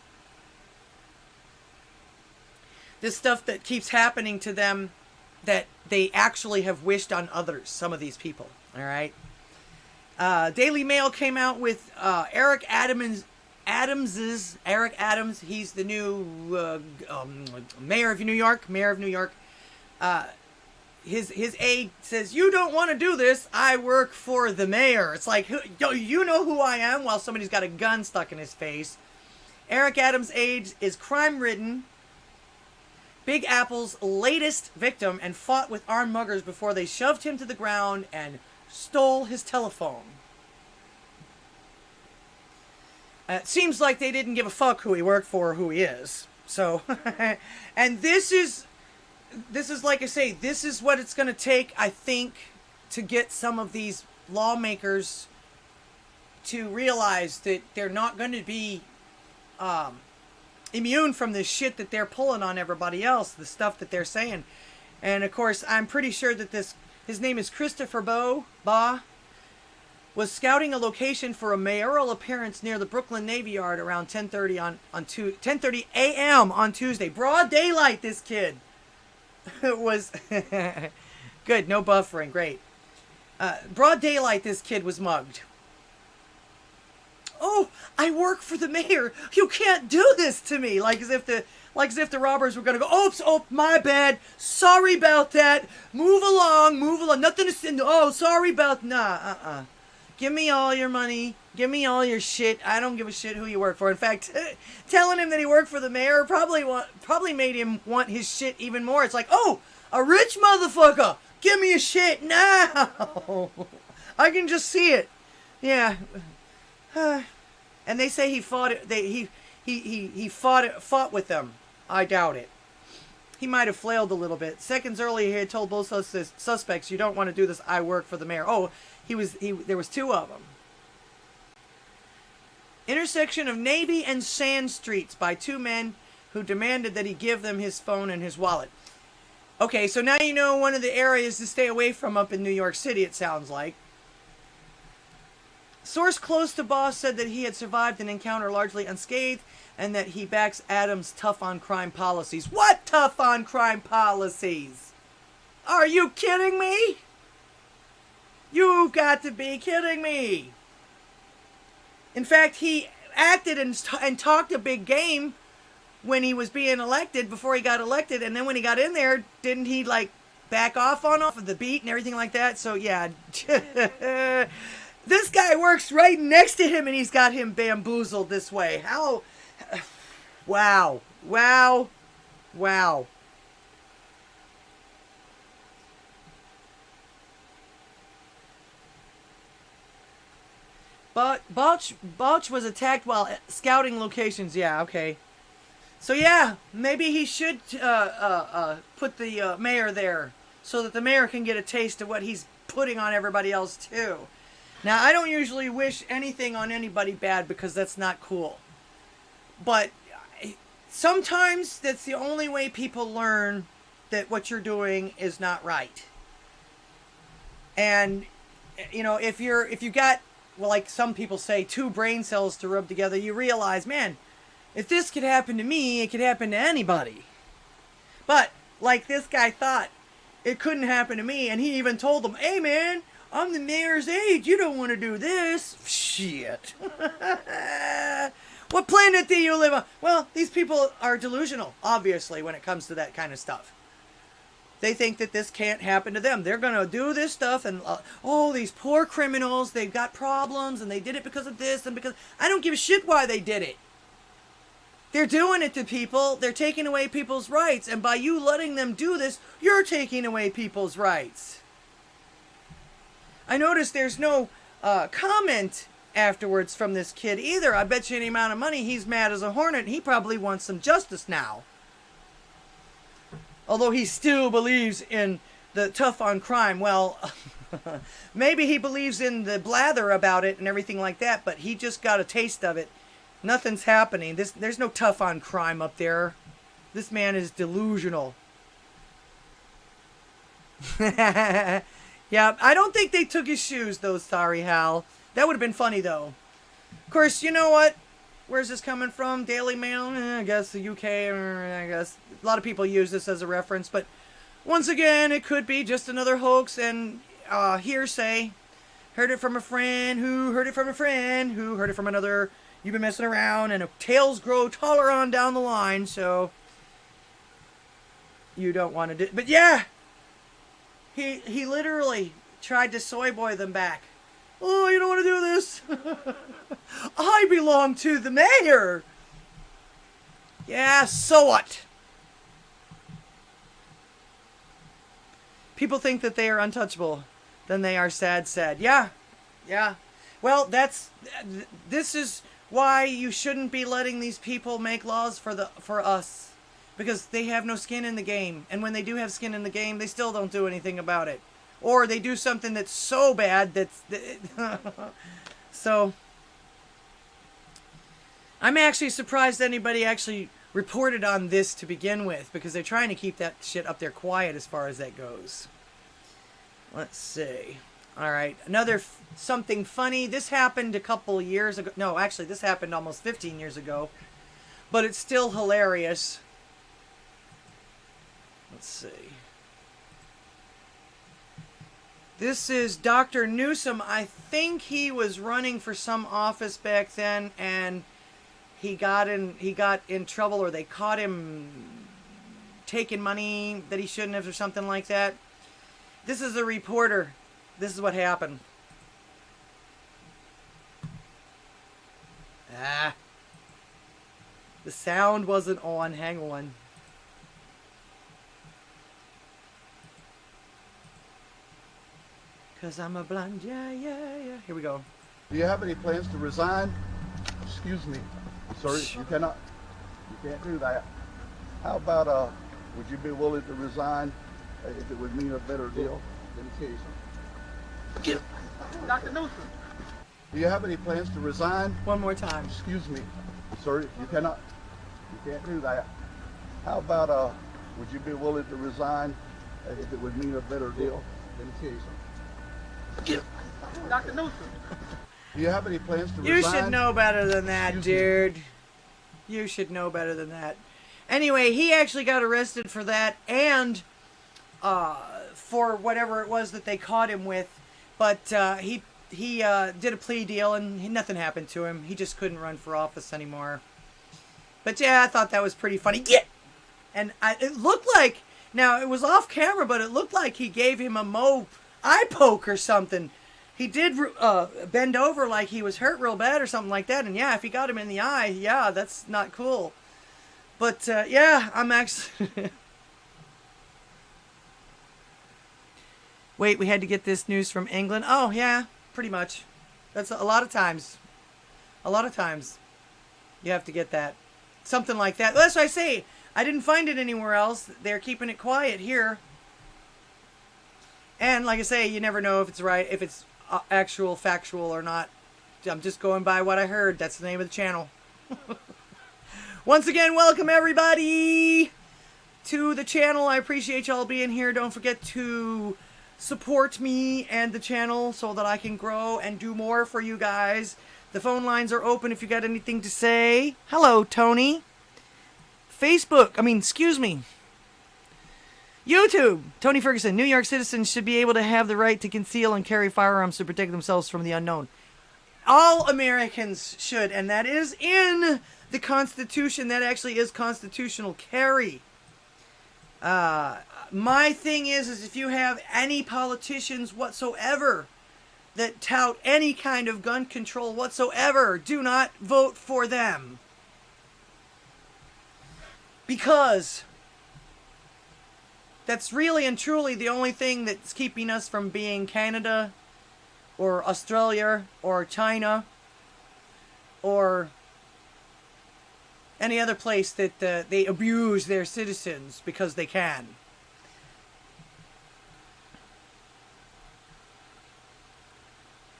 this stuff that keeps happening to them that they actually have wished on others, some of these people. All right. Daily Mail came out with Eric Adams. Eric Adams, he's the new mayor of New York. His aide says, "You don't want to do this. I work for the mayor." It's like, you know who I am? While somebody's got a gun stuck in his face. Eric Adams' aide is crime-ridden, Big Apple's latest victim, and fought with armed muggers before they shoved him to the ground and stole his telephone. It seems like they didn't give a fuck who he worked for or who he is. So, and this is like I say, this is what it's going to take, I think, to get some of these lawmakers to realize that they're not going to be immune from this shit that they're pulling on everybody else, the stuff that they're saying. And of course, I'm pretty sure that his name is Christopher Baugh, was scouting a location for a mayoral appearance near the Brooklyn Navy Yard around 10:30 a.m. on Tuesday. Broad daylight, this kid. It was good, no buffering, great. Broad daylight, this kid was mugged. Oh, I work for the mayor. You can't do this to me. Like as if the robbers were gonna go, oops, oh, my bad. Sorry about that. Move along. Nothing to say. Oh, sorry about, nah, Give me all your money. Give me all your shit. I don't give a shit who you work for. In fact, telling him that he worked for the mayor probably made him want his shit even more. It's like, oh, a rich motherfucker. Give me your shit now. I can just see it. Yeah. And they say he fought it. He fought with them. I doubt it. He might have flailed a little bit. Seconds earlier, he had told both suspects, "You don't want to do this. I work for the mayor." Oh, there was two of them. Intersection of Navy and Sand Streets by two men who demanded that he give them his phone and his wallet. Okay, so now you know one of the areas to stay away from up in New York City, it sounds like. Source close to Boss said that he had survived an encounter largely unscathed and that he backs Adams' tough-on-crime policies. What tough-on-crime policies? Are you kidding me? You've got to be kidding me. In fact, he acted and talked a big game when he was being elected, before he got elected, and then when he got in there, didn't he, like, back off of the beat and everything like that? So, yeah. This guy works right next to him, and he's got him bamboozled this way. How? Wow. Wow. Wow. But Balch was attacked while scouting locations. Yeah, okay. So yeah, maybe he should put the mayor there so that the mayor can get a taste of what he's putting on everybody else too. Now, I don't usually wish anything on anybody bad because that's not cool. But sometimes that's the only way people learn that what you're doing is not right. And you know, if you got, well, like some people say, two brain cells to rub together, you realize, man, if this could happen to me, it could happen to anybody. But like this guy thought it couldn't happen to me, and he even told them, "Hey man, I'm the mayor's aide. You don't want to do this." Shit. What planet do you live on? Well, these people are delusional, obviously, when it comes to that kind of stuff. They think that this can't happen to them. They're going to do this stuff, and, oh, these poor criminals, they've got problems, and they did it because of this, and because... I don't give a shit why they did it. They're doing it to people. They're taking away people's rights, and by you letting them do this, you're taking away people's rights. I noticed there's no comment afterwards from this kid either. I bet you any amount of money he's mad as a hornet, and he probably wants some justice now. Although he still believes in the tough on crime. Well, maybe he believes in the blather about it and everything like that, but he just got a taste of it. Nothing's happening. There's no tough on crime up there. This man is delusional. Yeah, I don't think they took his shoes, though. Sorry, Hal. That would have been funny, though. Of course, you know what? Where's this coming from? Daily Mail? I guess the UK, I guess. A lot of people use this as a reference, but once again, it could be just another hoax and hearsay. Heard it from a friend who heard it from a friend who heard it from another. You've been messing around, and tales grow taller on down the line, so you don't want to do... But yeah! He literally tried to soy boy them back. Oh, you don't want to do this? I belong to the mayor. Yeah, so what? People think that they are untouchable. Then they are sad. Yeah. Yeah. Well, this is why you shouldn't be letting these people make laws for us. Because they have no skin in the game. And when they do have skin in the game, they still don't do anything about it. Or they do something that's so bad that's... So, I'm actually surprised anybody actually reported on this to begin with, because they're trying to keep that shit up there quiet as far as that goes. Let's see. All right, another something funny. This happened a couple years ago. No, actually, this happened almost 15 years ago. But it's still hilarious. Let's see. This is Dr. Newsom. I think he was running for some office back then, and he got in trouble, or they caught him taking money that he shouldn't have, or something like that. This is a reporter. This is what happened. The sound wasn't on. Hang on. Because I'm a blonde. Yeah. Here we go. Do you have any plans to resign? Excuse me. Sir, you cannot. You can't do that. How about, would you be willing to resign if it would mean a better deal? Let me tell you something. Dr. Newsom. Do you have any plans to resign? One more time. Excuse me. Sir, you cannot. You can't do that. How about, would you be willing to resign if it would mean a better deal? Let me tell you something. Dr. Newsom. Do you have any plans to resign? You should know better than that, dude. You should know better than that. Anyway, he actually got arrested for that, and for whatever it was that they caught him with. But he did a plea deal, and nothing happened to him. He just couldn't run for office anymore. But yeah, I thought that was pretty funny. Yeah. And it looked like, now it was off camera, but it looked like he gave him a eye poke or something. He did bend over like he was hurt real bad or something like that. And yeah, if he got him in the eye, yeah, that's not cool. But yeah, I'm actually... Wait, we had to get this news from England? Oh, yeah, pretty much. That's a lot of times. A lot of times you have to get that. Something like that. That's what I say. I didn't find it anywhere else. They're keeping it quiet here. And like I say, you never know if it's right, if it's actual, factual or not. I'm just going by what I heard. That's the name of the channel. Once again, welcome everybody to the channel. I appreciate y'all being here. Don't forget to support me and the channel so that I can grow and do more for you guys. The phone lines are open if you got anything to say. Hello, Tony. Excuse me. YouTube. Tony Ferguson. New York citizens should be able to have the right to conceal and carry firearms to protect themselves from the unknown. All Americans should, and that is in the Constitution. That actually is constitutional carry. My thing is if you have any politicians whatsoever that tout any kind of gun control whatsoever, do not vote for them. Because that's really and truly the only thing that's keeping us from being Canada or Australia or China or any other place that they abuse their citizens because they can.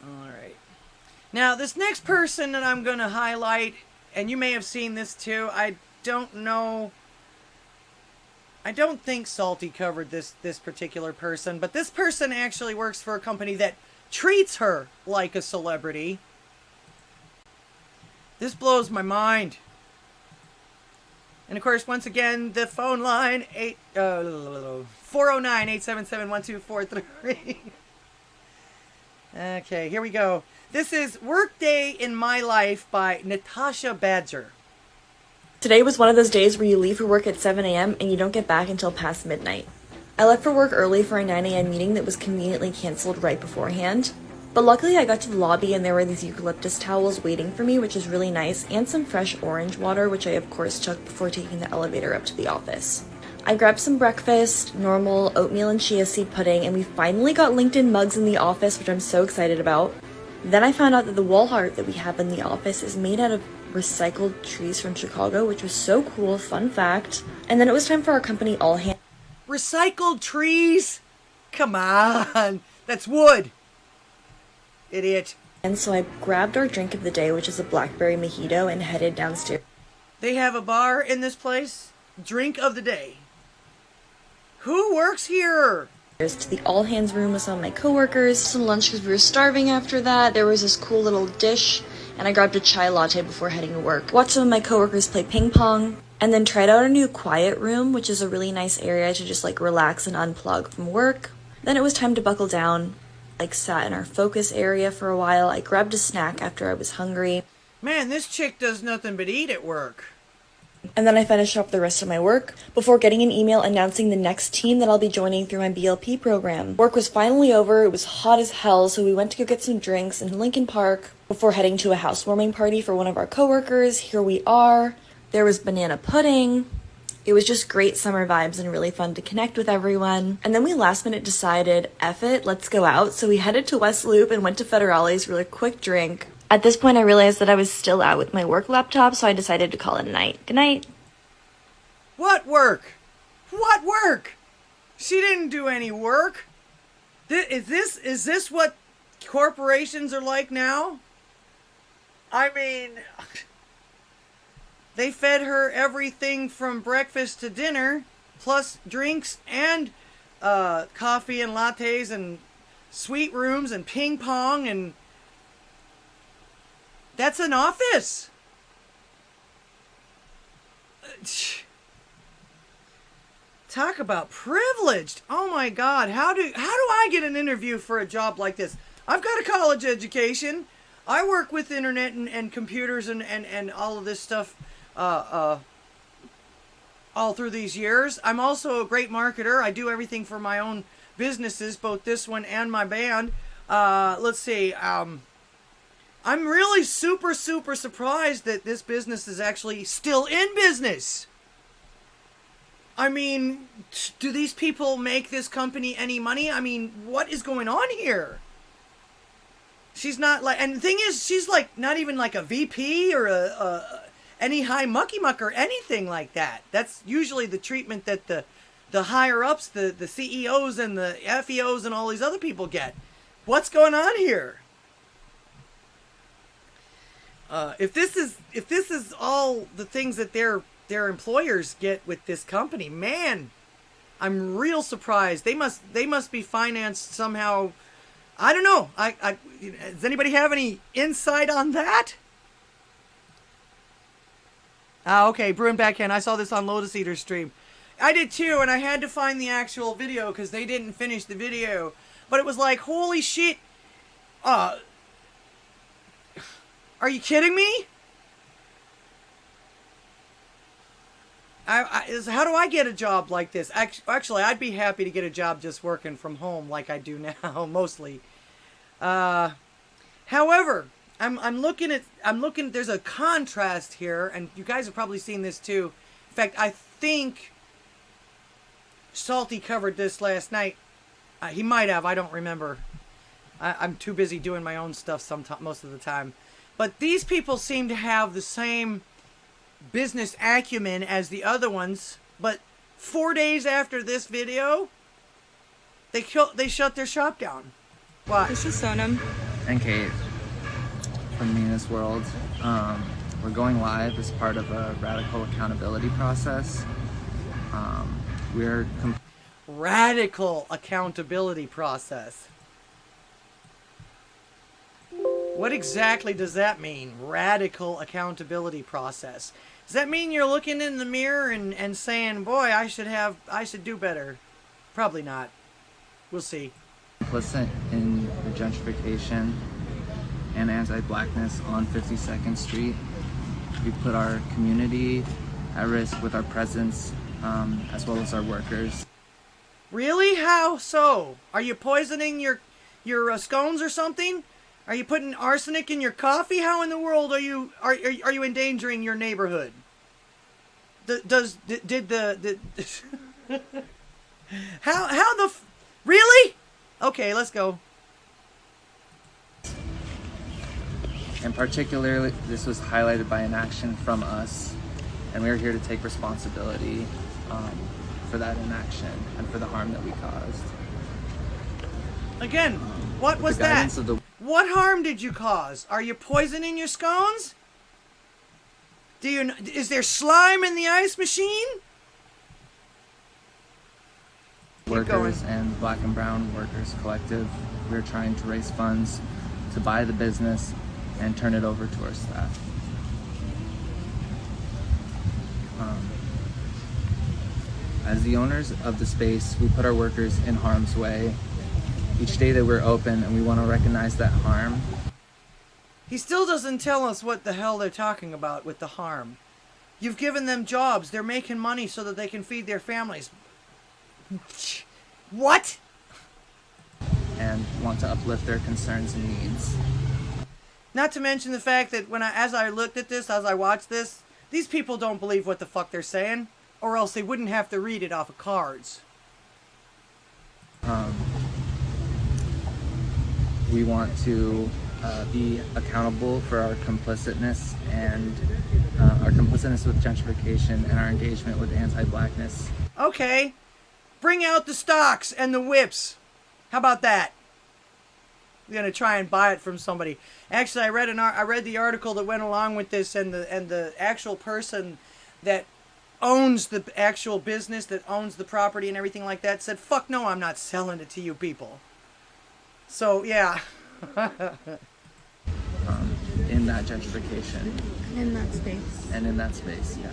Alright. Now, this next person that I'm going to highlight, and you may have seen this too, I don't know. I don't think Salty covered this particular person, but this person actually works for a company that treats her like a celebrity. This blows my mind. And of course, once again, the phone line 409-877-1243. Okay, here we go. This is Workday in My Life by Natasha Badger. Today was one of those days where you leave for work at 7 a.m. and you don't get back until past midnight. I left for work early for a 9 a.m. meeting that was conveniently canceled right beforehand. But luckily I got to the lobby and there were these eucalyptus towels waiting for me, which is really nice, and some fresh orange water, which I of course took before taking the elevator up to the office. I grabbed some breakfast, normal oatmeal and chia seed pudding, and we finally got LinkedIn mugs in the office, which I'm so excited about. Then I found out that the wall art that we have in the office is made out of recycled trees from Chicago, which was so cool, fun fact. And then it was time for our company all hands. Recycled trees? Come on, that's wood. Idiot. And so I grabbed our drink of the day, which is a blackberry mojito, and headed downstairs. They have a bar in this place. Drink of the day. Who works here? To the all hands room with some of my coworkers, some lunch because we were starving after that. There was this cool little dish, and I grabbed a chai latte before heading to work. Watched some of my coworkers play ping pong, and then tried out a new quiet room, which is a really nice area to just like relax and unplug from work. Then it was time to buckle down. Like sat in our focus area for a while. I grabbed a snack after I was hungry. Man, this chick does nothing but eat at work. And then I finished up the rest of my work before getting an email announcing the next team that I'll be joining through my BLP program. Work was finally over. It was hot as hell, so we went to go get some drinks in Lincoln Park before heading to a housewarming party for one of our coworkers. Here we are. There was banana pudding. It was just great summer vibes and really fun to connect with everyone. And then we last minute decided, F it, let's go out. So we headed to West Loop and went to Federale's for a quick drink. At this point, I realized that I was still out with my work laptop, so I decided to call it a night. Good night. What work? What work? She didn't do any work. Is this what corporations are like now? I mean, they fed her everything from breakfast to dinner, plus drinks and coffee and lattes and sweet rooms and ping pong, and that's an office. Talk about privileged. Oh my God. How do I get an interview for a job like this? I've got a college education. I work with internet and computers and all of this stuff all through these years. I'm also a great marketer. I do everything for my own businesses, both this one and my band. Let's see. I'm really super surprised that this business is actually still in business. I mean, do these people make this company any money? I mean, what is going on here? She's not like, and the thing is, she's like not even like a VP or any high mucky muck or anything like that. That's usually the treatment that the higher ups, the CEOs and the FEOs and all these other people get. What's going on here? If this is all the things that their employers get with this company, man, I'm real surprised. They must be financed somehow. I don't know. Does anybody have any insight on that? Okay, Bruin Backhand. I saw this on Lotus Eater's stream. I did too, and I had to find the actual video because they didn't finish the video. But it was like, holy shit. Are you kidding me? How do I get a job like this? Actually, I'd be happy to get a job just working from home like I do now, mostly. However, I'm looking, there's a contrast here, and you guys have probably seen this too. In fact, I think Salty covered this last night. He might have, I don't remember. I'm too busy doing my own stuff most of the time. But these people seem to have the same business acumen as the other ones, but 4 days after this video, they shut their shop down. Why? This is Sonam. And Kate from Nina's World. We're going live as part of a radical accountability process. Radical accountability process. What exactly does that mean? Radical accountability process. Does that mean you're looking in the mirror and saying, boy, I should do better? Probably not. We'll see. Complicit in the gentrification and anti-blackness on 52nd Street. We put our community at risk with our presence, as well as our workers. Really? How so? Are you poisoning your scones or something? Are you putting arsenic in your coffee? How in the world are you endangering your neighborhood? Really? Okay, let's go. And particularly, this was highlighted by an action from us, and we are here to take responsibility for that inaction and for the harm that we caused. Again, what was that? What harm did you cause? Are you poisoning your scones? Is there slime in the ice machine? Workers and Black and Brown Workers Collective, we're trying to raise funds to buy the business and turn it over to our staff. As the owners of the space, we put our workers in harm's way each day that we're open, and we want to recognize that harm. He still doesn't tell us what the hell they're talking about with the harm. You've given them jobs. They're making money so that they can feed their families. What? And want to uplift their concerns and needs. Not to mention the fact that as I looked at this, as I watched this, these people don't believe what the fuck they're saying, or else they wouldn't have to read it off of cards. We want to be accountable for our complicitness and our complicitness with gentrification and our engagement with anti-blackness. Okay, bring out the stocks and the whips. How about that? We're gonna try and buy it from somebody. Actually, I read the article that went along with this, and the actual person that owns the actual business, that owns the property and everything like that, said, "Fuck no, I'm not selling it to you people." So yeah. In that gentrification. In that space. And in that space, yeah.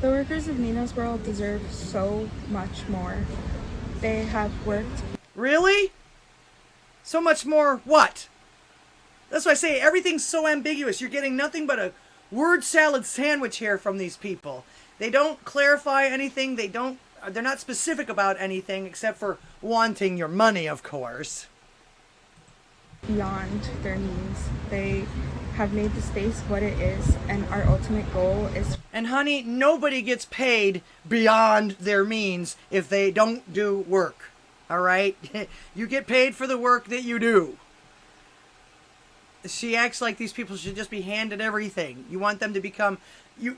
The workers of Nina's World deserve so much more. They have worked. Really? So much more what? That's why I say everything's so ambiguous. You're getting nothing but a word salad sandwich here from these people. They don't clarify anything. They're not specific about anything except for wanting your money, of course. Beyond their means. They have made the space what it is, and our ultimate goal is... And honey, nobody gets paid beyond their means if they don't do work. All right? You get paid for the work that you do. She acts like these people should just be handed everything. You want them to become... You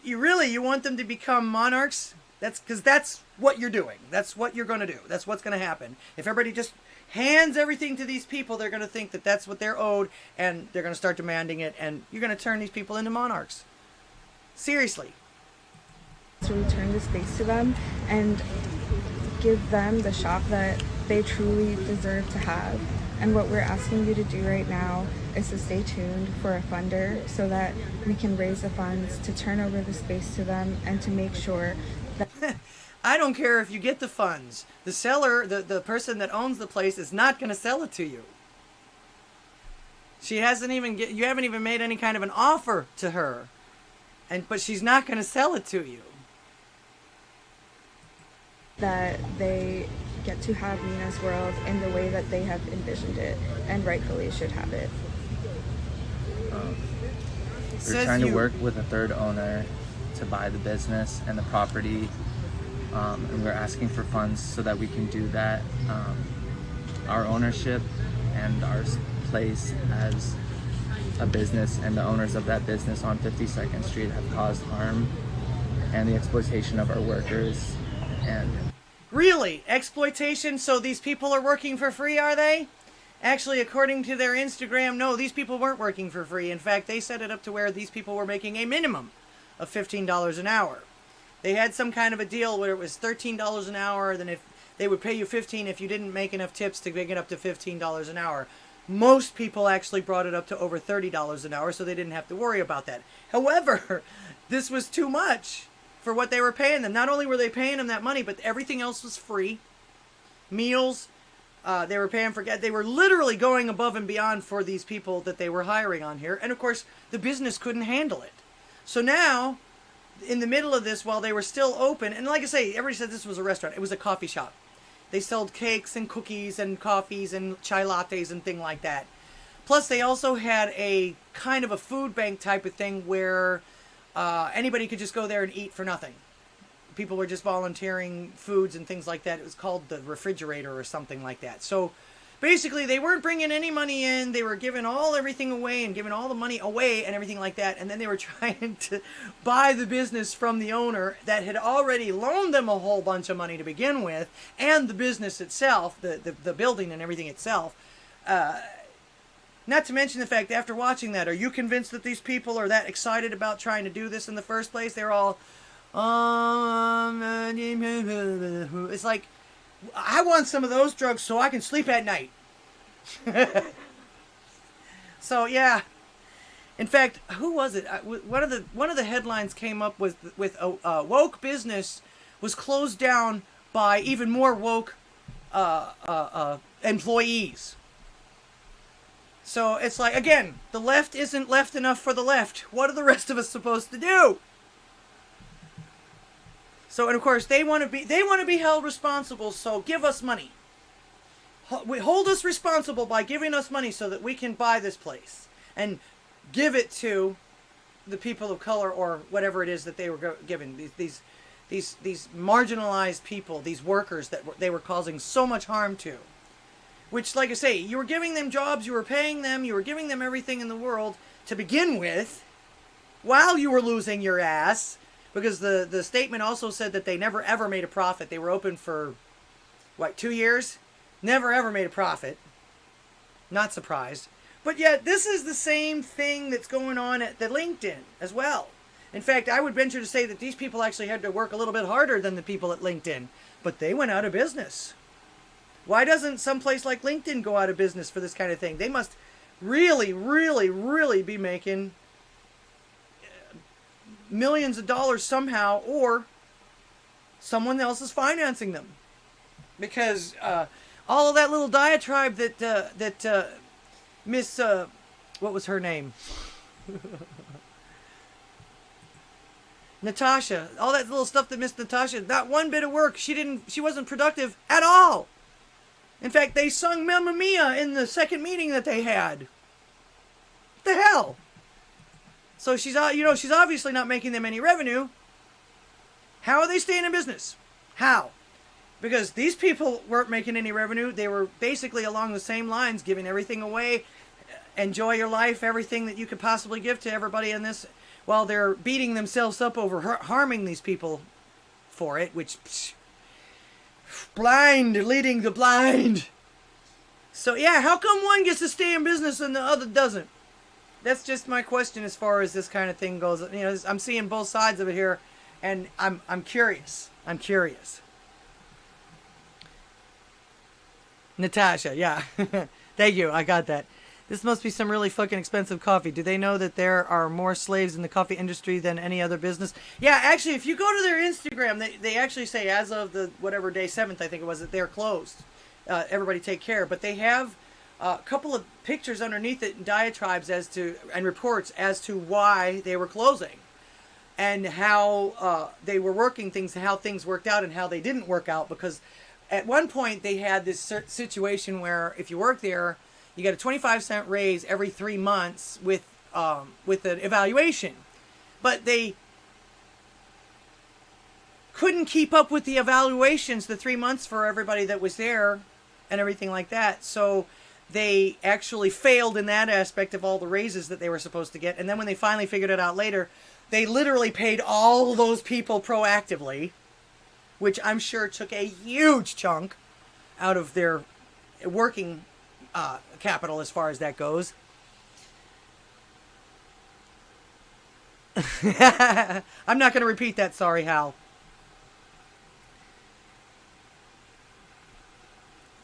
want them to become monarchs? Because that's what you're doing. That's what you're going to do. That's what's going to happen. If everybody just hands everything to these people, they're going to think that that's what they're owed, and they're going to start demanding it, and you're going to turn these people into monarchs. Seriously. To return the space to them and give them the shop that they truly deserve to have. And what we're asking you to do right now is to stay tuned for a funder so that we can raise the funds to turn over the space to them and to make sure that... I don't care if you get the funds. The seller, the person that owns the place, is not going to sell it to you. You haven't even made any kind of an offer to her. But she's not going to sell it to you. That they get to have Nina's World in the way that they have envisioned it, and rightfully should have it. We're trying to work with a third owner to buy the business and the property, and we're asking for funds so that we can do that. Our ownership and our place as a business and the owners of that business on 52nd Street have caused harm and the exploitation of our workers. And really? Exploitation? So these people are working for free, are they? Actually, according to their Instagram, no, these people weren't working for free. In fact, they set it up to where these people were making a minimum of $15 an hour. They had some kind of a deal where it was $13 an hour, then if they would pay you $15 if you didn't make enough tips to get up to $15 an hour. Most people actually brought it up to over $30 an hour, so they didn't have to worry about that. However, this was too much for what they were paying them. Not only were they paying them that money, but everything else was free. Meals, they were paying for... They were literally going above and beyond for these people that they were hiring on here. And of course, the business couldn't handle it. So now, in the middle of this, while they were still open, and like I say, everybody said this was a restaurant. It was a coffee shop. They sold cakes and cookies and coffees and chai lattes and thing like that. Plus, they also had a kind of a food bank type of thing where anybody could just go there and eat for nothing. People were just volunteering foods and things like that. It was called the refrigerator or something like that. So basically, they weren't bringing any money in. They were giving everything away and giving all the money away and everything like that. And then they were trying to buy the business from the owner that had already loaned them a whole bunch of money to begin with, and the business itself, the building and everything itself. Not to mention the fact, after watching that, are you convinced that these people are that excited about trying to do this in the first place? They're all, it's like, I want some of those drugs so I can sleep at night. So yeah. In fact, who was it? One of the headlines came up with woke business was closed down by even more woke employees. So it's like, again, the left isn't left enough for the left. What are the rest of us supposed to do? So, and of course, they want to be held responsible. So give us money. Hold us responsible by giving us money so that we can buy this place and give it to the people of color or whatever it is that they were given. These marginalized people, these workers that they were causing so much harm to. Which, like I say, you were giving them jobs, you were paying them, you were giving them everything in the world to begin with, while you were losing your ass. Because the statement also said that they never ever made a profit. They were open for, what, 2 years? Never ever made a profit. Not surprised. But yet, this is the same thing that's going on at the LinkedIn as well. In fact, I would venture to say that these people actually had to work a little bit harder than the people at LinkedIn. But they went out of business. Why doesn't some place like LinkedIn go out of business for this kind of thing? They must really, really, really be making millions of dollars somehow, or someone else is financing them. Because all of that little diatribe that Miss, what was her name? Natasha. All that little stuff that Miss Natasha, not one bit of work. She wasn't productive at all. In fact, they sung Mamma Mia in the second meeting that they had. What the hell? So she's obviously not making them any revenue. How are they staying in business? How? Because these people weren't making any revenue. They were basically along the same lines, giving everything away. Enjoy your life, everything that you could possibly give to everybody in this, while they're beating themselves up over harming these people for it, which... blind leading the blind. So yeah, how come one gets to stay in business and the other doesn't? That's just my question as far as this kind of thing goes. You know, I'm seeing both sides of it here, and I'm curious. I'm curious. Natasha, yeah. Thank you. I got that. This must be some really fucking expensive coffee. Do they know that there are more slaves in the coffee industry than any other business? Yeah, actually, if you go to their Instagram, they actually say as of the whatever day 7th, I think it was, that they're closed. Everybody take care. But they have a couple of pictures underneath it and diatribes and reports as to why they were closing. And how they were working things, how things worked out and how they didn't work out. Because at one point they had this situation where if you work there, you get a 25-cent raise every 3 months with an evaluation. But they couldn't keep up with the evaluations, the 3 months for everybody that was there and everything like that. So they actually failed in that aspect of all the raises that they were supposed to get. And then when they finally figured it out later, they literally paid all those people proactively, which I'm sure took a huge chunk out of their working capital as far as that goes. I'm not going to repeat that. Sorry, Hal.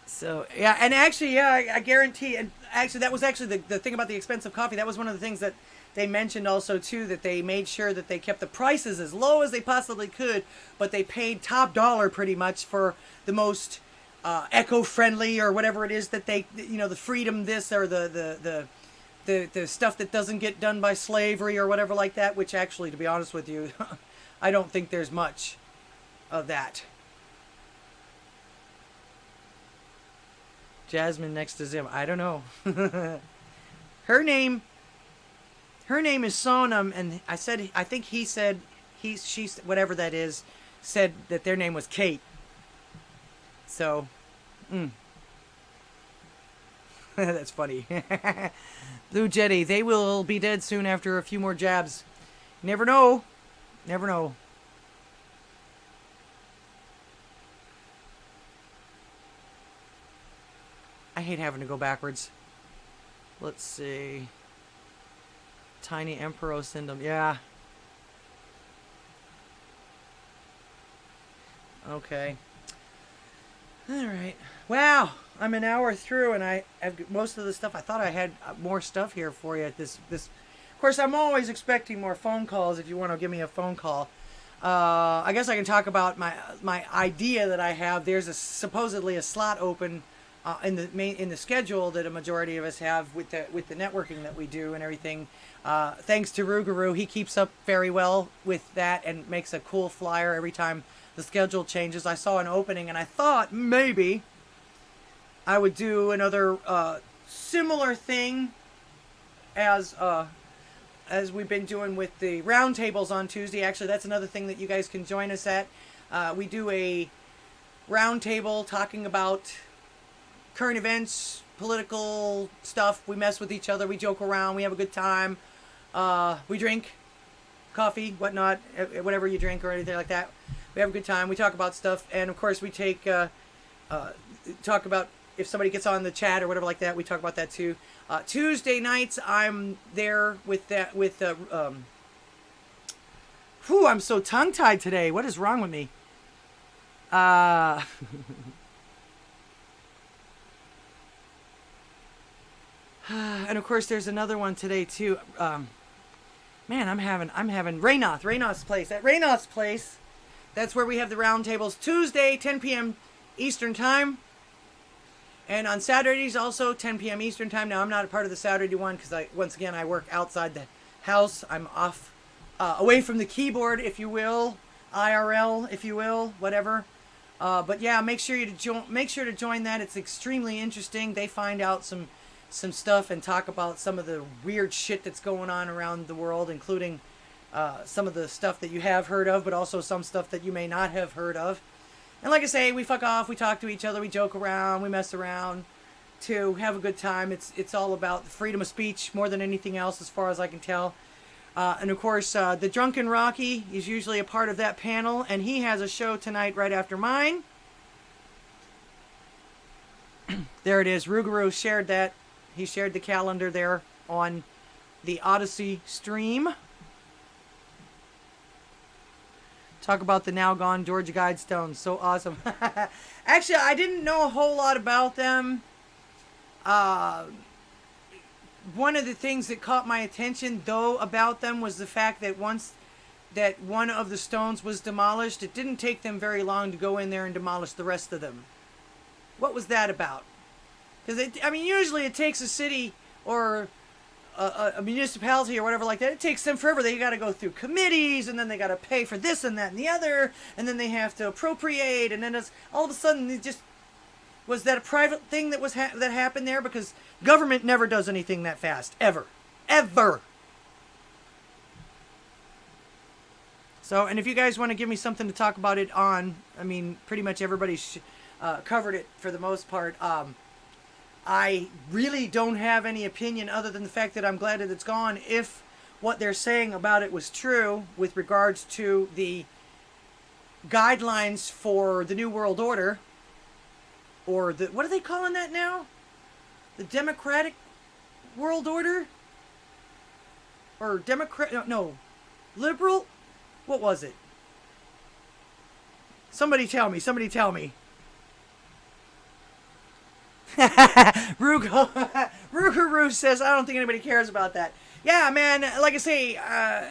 So, yeah, and actually, yeah, I guarantee, and actually, that was actually the thing about the expensive coffee. That was one of the things that they mentioned also, too, that they made sure that they kept the prices as low as they possibly could, but they paid top dollar pretty much for the most eco-friendly or whatever it is that they, the freedom this or the stuff that doesn't get done by slavery or whatever like that, which actually, to be honest with you, I don't think there's much of that. Jasmine next to Zim. I don't know. Her name is Sonam, and I think he said, she, whatever that is, said that their name was Kate. So, that's funny. Blue Jetty, they will be dead soon after a few more jabs. Never know. Never know. I hate having to go backwards. Let's see. Tiny Emperor Syndrome. Yeah. Okay. All right. Wow. I'm an hour through, and I've most of the stuff. I thought I had more stuff here for you. Of course, I'm always expecting more phone calls. If you want to give me a phone call, I guess I can talk about my idea that I have. There's supposedly a slot open in the schedule that a majority of us have with the networking that we do and everything. Thanks to Rougarou, he keeps up very well with that and makes a cool flyer every time the schedule changes. I saw an opening and I thought maybe I would do another similar thing as we've been doing with the roundtables on Tuesday. Actually, that's another thing that you guys can join us at. We do a roundtable talking about current events, political stuff. We mess with each other. We joke around. We have a good time. We drink coffee, whatnot, whatever you drink or anything like that. We have a good time. We talk about stuff. And, of course, we talk about if somebody gets on the chat or whatever like that. We talk about that, too. Tuesday nights, I'm there with that. I'm so tongue-tied today. What is wrong with me? And of course, there's another one today too. Man, I'm having Raynoth's place. At Raynoth's place, that's where we have the roundtables Tuesday, 10 p.m. Eastern time, and on Saturdays also 10 p.m. Eastern time. Now I'm not a part of the Saturday one because once again I work outside the house. I'm off, away from the keyboard, if you will, IRL, if you will, whatever. But yeah, make sure to join that. It's extremely interesting. They find out some stuff and talk about some of the weird shit that's going on around the world, including some of the stuff that you have heard of, but also some stuff that you may not have heard of. And like I say, we fuck off, we talk to each other, we joke around, we mess around to have a good time. It's all about freedom of speech more than anything else, as far as I can tell. And of course, the Drunken Rocky is usually a part of that panel, and he has a show tonight right after mine. There it is. Rougarou shared that. He shared the calendar there on the Odysee stream. Talk about the now gone Georgia Guidestones. So awesome. Actually, I didn't know a whole lot about them. One of the things that caught my attention, though, about them was the fact that once that one of the stones was demolished, it didn't take them very long to go in there and demolish the rest of them. What was that about? Because, usually it takes a city or a municipality or whatever like that. It takes them forever. They got to go through committees, and then they got to pay for this and that and the other, and then they have to appropriate, and then it's, all of a sudden, it just... Was that a private thing that that happened there? Because government never does anything that fast. Ever. Ever. So, and if you guys want to give me something to talk about it on, pretty much everybody covered it for the most part. I really don't have any opinion other than the fact that I'm glad that it's gone. If what they're saying about it was true with regards to the guidelines for the New World Order, or the, what are they calling that now? The Democratic World Order? Or Liberal? What was it? Somebody tell me. Rougarou says, I don't think anybody cares about that. Yeah, man, like I say, I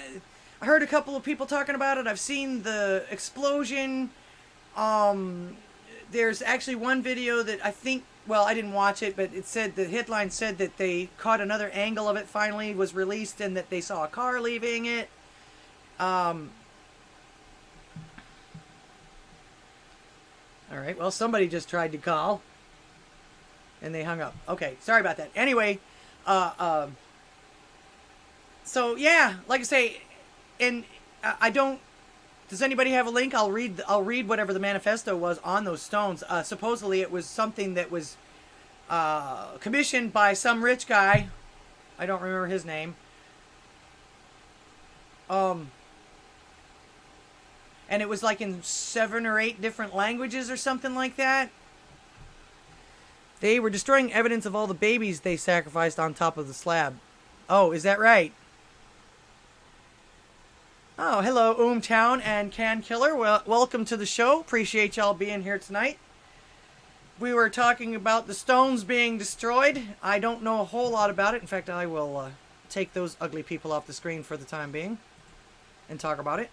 heard a couple of people talking about it. I've seen the explosion. There's actually one video that I think, well, I didn't watch it, but it said, the headline said that they caught another angle of it finally, was released, and that they saw a car leaving it. All right, well, somebody just tried to call, and they hung up. Okay, sorry about that. Anyway, so, yeah, like I say, and I don't... Does anybody have a link? I'll read whatever the manifesto was on those stones. Supposedly it was something that was commissioned by some rich guy. I don't remember his name. And it was like in 7 or 8 different languages or something like that. They were destroying evidence of all the babies they sacrificed on top of the slab. Oh, is that right? Oh, hello, Town and Can Killer. Well, welcome to the show. Appreciate y'all being here tonight. We were talking about the stones being destroyed. I don't know a whole lot about it. In fact, I will take those ugly people off the screen for the time being and talk about it.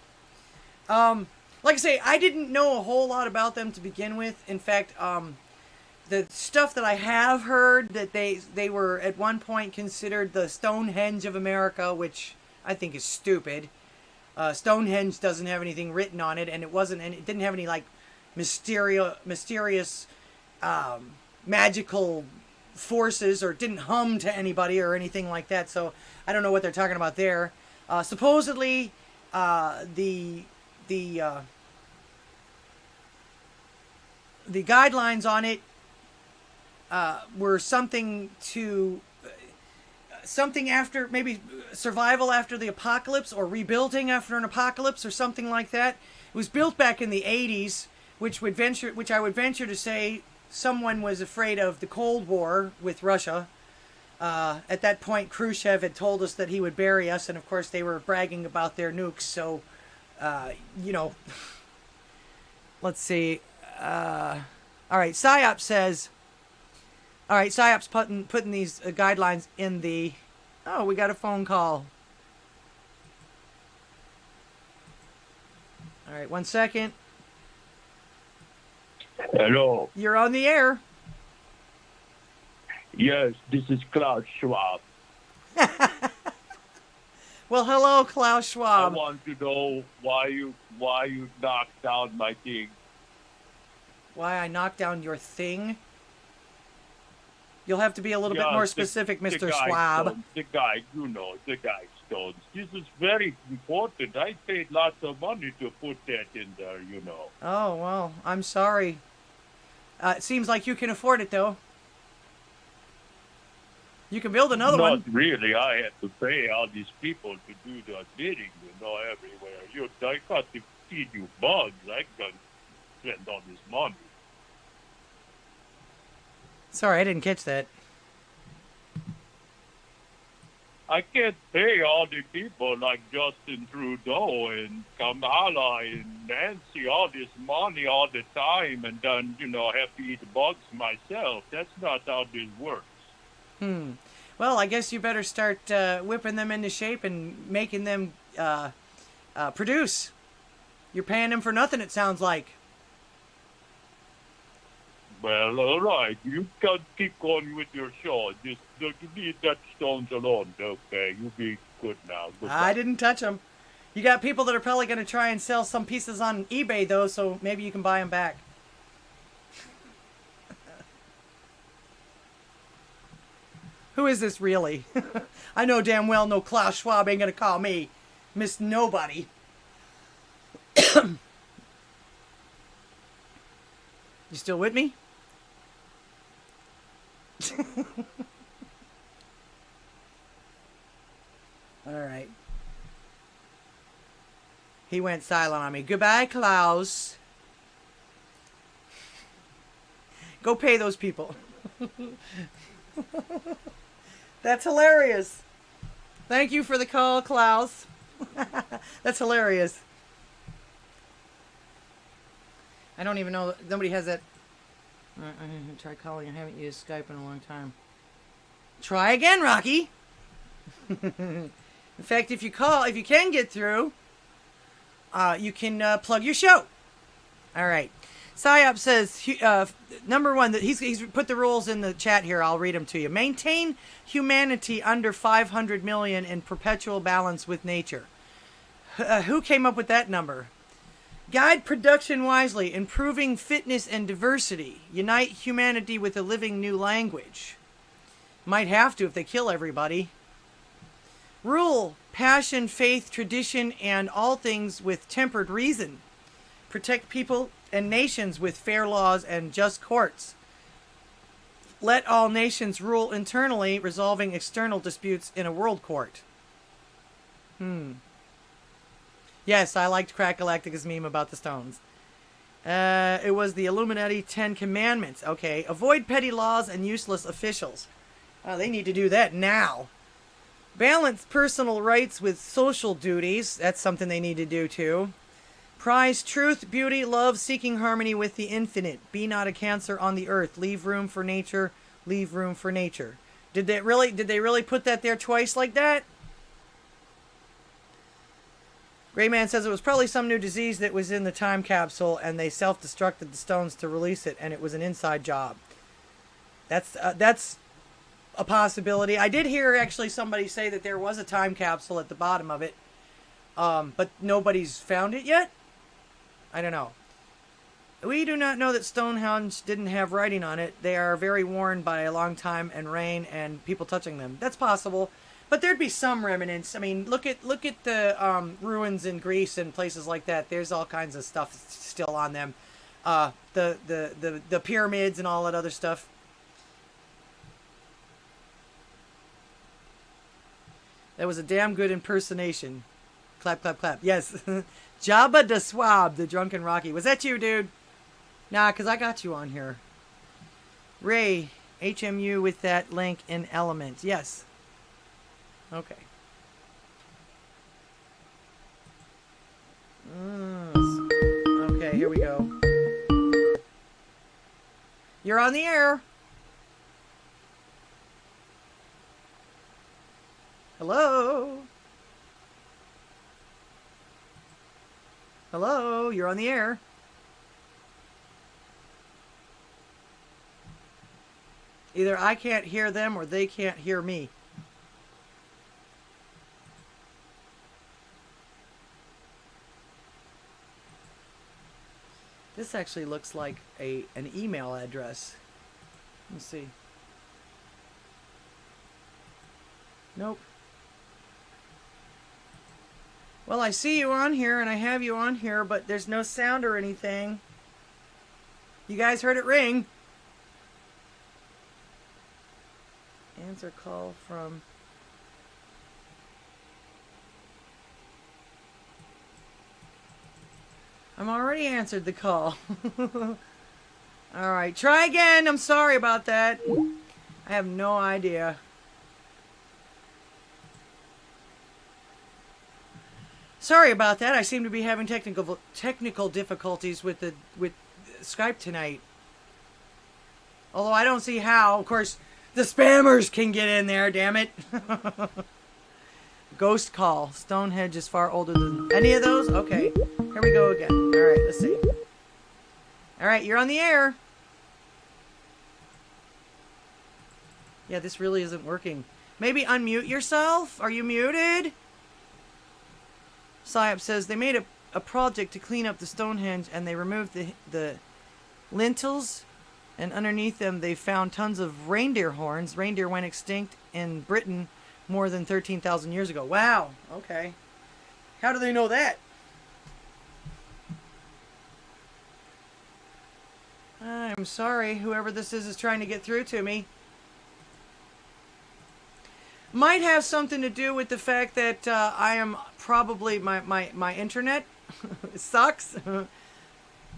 Like I say, I didn't know a whole lot about them to begin with. In fact, the stuff that I have heard, that they were at one point considered the Stonehenge of America, which I think is stupid. Stonehenge doesn't have anything written on it, and it didn't have any like mysterious magical forces, or didn't hum to anybody or anything like that. So I don't know what they're talking about there. Supposedly, the guidelines on it were something after, maybe survival after the apocalypse, or rebuilding after an apocalypse, or something like that. It was built back in the 80s, which I would venture to say someone was afraid of the Cold War with Russia. At that point, Khrushchev had told us that he would bury us, and of course they were bragging about their nukes. So, you know, let's see. All right, PsyOps says. All right, PsyOps putting these guidelines in the. Oh, we got a phone call. All right, 1 second. Hello. You're on the air. Yes, this is Klaus Schwab. Well, hello, Klaus Schwab. I want to know why you knocked down my thing. Why I knocked down your thing? You'll have to be a little bit more specific, Mr. Schwab. Stones, the guy stones. This is very important. I paid lots of money to put that in there, you know. Oh, well, I'm sorry. It seems like you can afford it, though. You can build another one. Not really. I had to pay all these people to do the bidding, you know, everywhere. I got to feed you bugs. I can't spend all this money. Sorry, I didn't catch that. I can't pay all the people like Justin Trudeau and Kamala and Nancy all this money all the time, and then, you know, have to eat bugs myself. That's not how this works. Well, I guess you better start whipping them into shape and making them produce. You're paying them for nothing, it sounds like. Well, all right. You can keep going with your show. Just leave that stones alone, okay? You be good now. Goodbye. I didn't touch them. You got people that are probably going to try and sell some pieces on eBay, though, so maybe you can buy them back. Who is this really? I know damn well no Klaus Schwab ain't going to call me Miss Nobody. You still with me? All right. He went silent on me. Goodbye, Klaus. Go pay those people. That's hilarious. Thank you for the call, Klaus. That's hilarious. I don't even know. Nobody has that. I try calling. I haven't used Skype in a long time. Try again, Rocky. In fact, if you can get through, you can plug your show. All right. PsyOps says, number one, that he's put the rules in the chat here. I'll read them to you. Maintain humanity under 500 million in perpetual balance with nature. Who came up with that number? Guide production wisely, improving fitness and diversity. Unite humanity with a living new language. Might have to if they kill everybody. Rule passion, faith, tradition, and all things with tempered reason. Protect people and nations with fair laws and just courts. Let all nations rule internally, resolving external disputes in a world court. Yes, I liked Crack Galactica's meme about the stones. It was the Illuminati 10 Commandments. Okay. Avoid petty laws and useless officials. Oh, they need to do that now. Balance personal rights with social duties. That's something they need to do too. Prize truth, beauty, love, seeking harmony with the infinite. Be not a cancer on the earth. Leave room for nature. Leave room for nature. Did they really put that there twice like that? Gray Man says it was probably some new disease that was in the time capsule and they self-destructed the stones to release it and it was an inside job. That's a possibility. I did hear actually somebody say that there was a time capsule at the bottom of it, but nobody's found it yet. I don't know. We do not know that Stonehenge didn't have writing on it. They are very worn by a long time and rain and people touching them. That's possible. But there'd be some remnants. I mean, look at the ruins in Greece and places like that. There's all kinds of stuff still on them. The pyramids and all that other stuff. That was a damn good impersonation. Clap, clap, clap. Yes. Jabba the Swab, the drunken Rocky. Was that you, dude? Nah, because I got you on here. Ray, HMU with that link in Element. Yes. Okay. Okay, here we go. You're on the air. Hello? Hello? You're on the air. Either I can't hear them or they can't hear me. This actually looks like an email address. Let's see. Nope. Well, I see you on here and I have you on here, but there's no sound or anything. You guys heard it ring. Answer call from... I'm already answered the call. Alright, try again. I'm sorry about that. I have no idea. Sorry about that. I seem to be having technical difficulties with Skype tonight. Although I don't see how. Of course, the spammers can get in there, damn it. Ghost call. Stonehenge is far older than any of those? Okay. Here we go again. Alright, let's see. Alright, you're on the air. Yeah, this really isn't working. Maybe unmute yourself? Are you muted? Cyop says they made a project to clean up the Stonehenge and they removed the lintels and underneath them they found tons of reindeer horns. Reindeer went extinct in Britain more than 13,000 years ago. Wow. Okay. How do they know that? I'm sorry. Whoever this is trying to get through to me. Might have something to do with the fact that I am probably my internet sucks.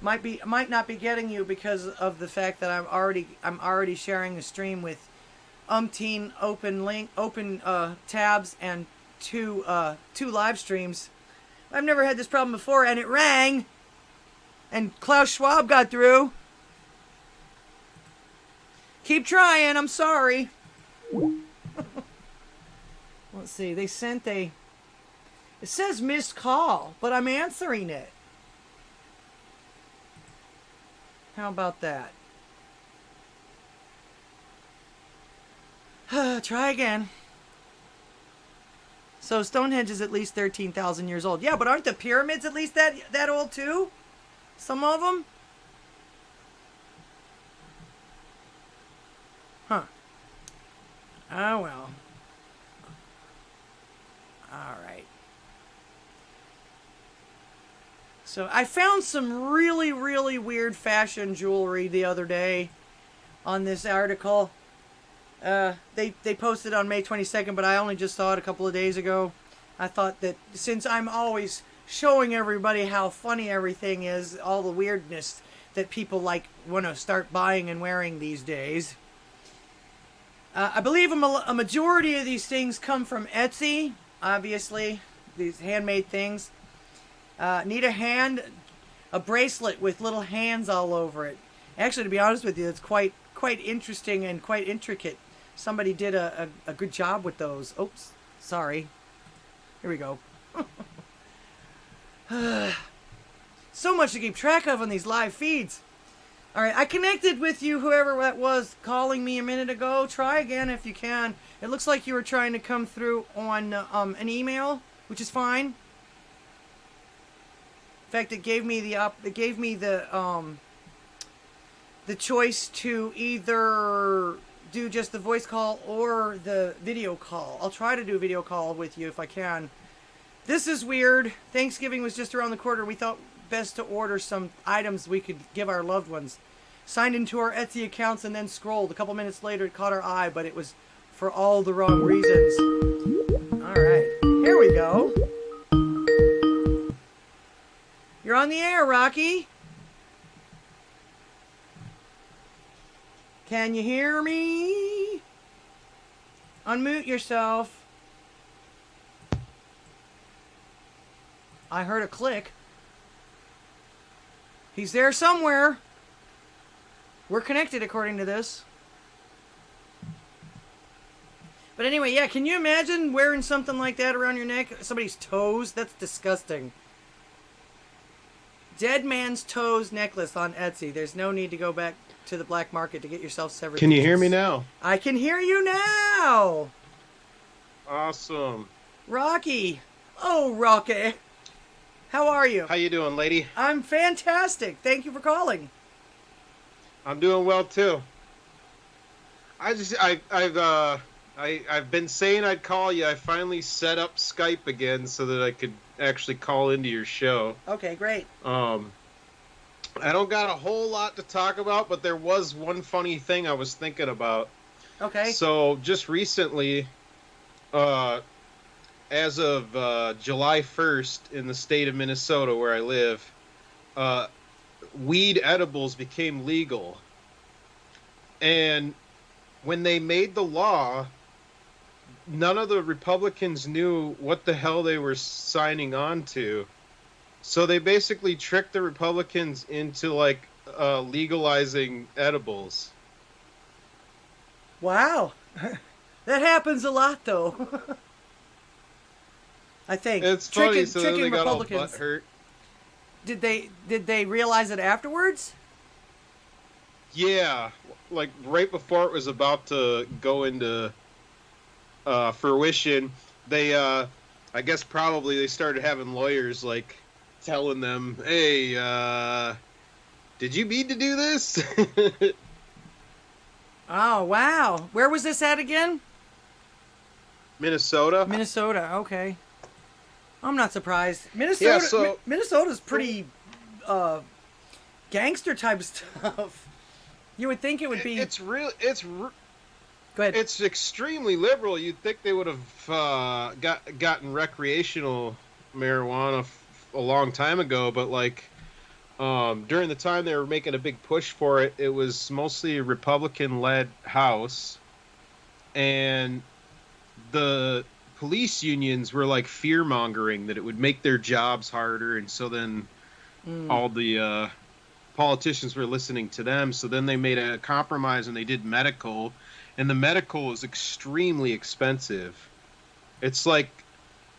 Might not be getting you because of the fact that I'm already sharing the stream with umpteen open tabs and two live streams. I've never had this problem before, and it rang, and Klaus Schwab got through. Keep trying. I'm sorry. Let's see. They sent it says missed call, but I'm answering it. How about that? Try again. So Stonehenge is at least 13,000 years old. Yeah, but aren't the pyramids at least that old too? Some of them? Huh. Oh well. Alright. So I found some really, really weird fashion jewelry the other day on this article. They posted on May 22nd, but I only just saw it a couple of days ago. I thought that since I'm always showing everybody how funny everything is, all the weirdness that people want to start buying and wearing these days. I believe a majority of these things come from Etsy, obviously, these handmade things. Need a bracelet with little hands all over it. Actually, to be honest with you, it's quite interesting and quite intricate. Somebody did a good job with those. Oops, sorry. Here we go. So much to keep track of on these live feeds. All right, I connected with you, whoever that was calling me a minute ago. Try again if you can. It looks like you were trying to come through on an email, which is fine. In fact, it gave me the choice to either do just the voice call or the video call. I'll try to do a video call with you if I can. This is weird. Thanksgiving was just around the corner. We thought best to order some items we could give our loved ones. Signed into our Etsy accounts and then scrolled. A couple minutes later, it caught our eye, but it was for all the wrong reasons. All right, here we go. You're on the air, Rocky. Can you hear me? Unmute yourself. I heard a click. He's there somewhere. We're connected according to this. But anyway, yeah, can you imagine wearing something like that around your neck? Somebody's toes? That's disgusting. Dead man's toes necklace on Etsy. There's no need to go back to the black market to get yourself severed. Can you hear me now? I can hear you now. Awesome. Rocky. Oh, Rocky. How are you? How you doing, lady? I'm fantastic. Thank you for calling. I'm doing well too. I've been saying I'd call you. I finally set up Skype again so that I could actually call into your show. Okay, great. I don't got a whole lot to talk about, but there was one funny thing I was thinking about. Okay. So just recently, as of July 1st in the state of Minnesota where I live, weed edibles became legal. And when they made the law, none of the Republicans knew what the hell they were signing on to. So they basically tricked the Republicans into legalizing edibles. Wow. That happens a lot though. I think it's funny. So then they got all Republicans. butthurt. Did they realize it afterwards? Yeah, like right before it was about to go into fruition, they I guess probably they started having lawyers telling them, "Hey, did you mean to do this?" Oh wow! Where was this at again? Minnesota. Minnesota. Okay. I'm not surprised. Minnesota. Yeah, so, Minnesota's pretty gangster type stuff. You would think it would be. Go ahead. It's extremely liberal. You'd think they would have gotten recreational marijuana a long time ago, but during the time they were making a big push for it, it was mostly a Republican-led House, and the police unions were fear-mongering that it would make their jobs harder, and so then all the politicians were listening to them. So then they made a compromise and they did medical, and the medical is extremely expensive. It's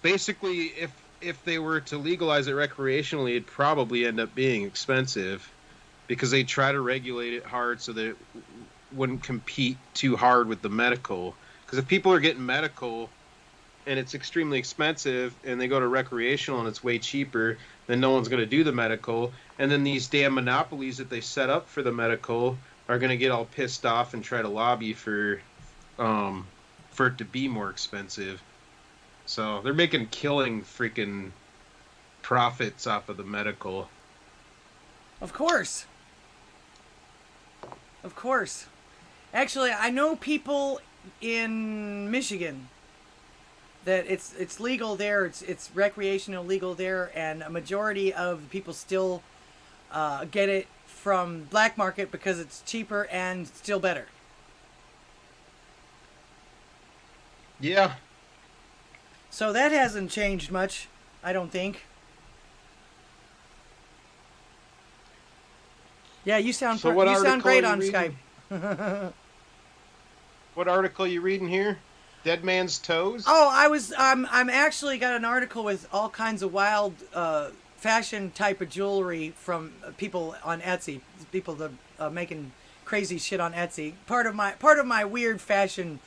basically if they were to legalize it recreationally, it'd probably end up being expensive because they try to regulate it hard so that it wouldn't compete too hard with the medical. Because if people are getting medical and it's extremely expensive and they go to recreational and it's way cheaper, then no one's going to do the medical. And then these damn monopolies that they set up for the medical are going to get all pissed off and try to lobby for it to be more expensive. So they're making killing freaking profits off of the medical. Of course. Of course. Actually, I know people in Michigan that it's legal there. It's recreational legal there, and a majority of people still get it from black market because it's cheaper and still better. Yeah. So that hasn't changed much, I don't think. Yeah, you sound great on Skype. What article you reading here? Dead Man's Toes? Oh, I'm actually got an article with all kinds of wild fashion type of jewelry from people on Etsy. People that making crazy shit on Etsy. Part of my weird fashion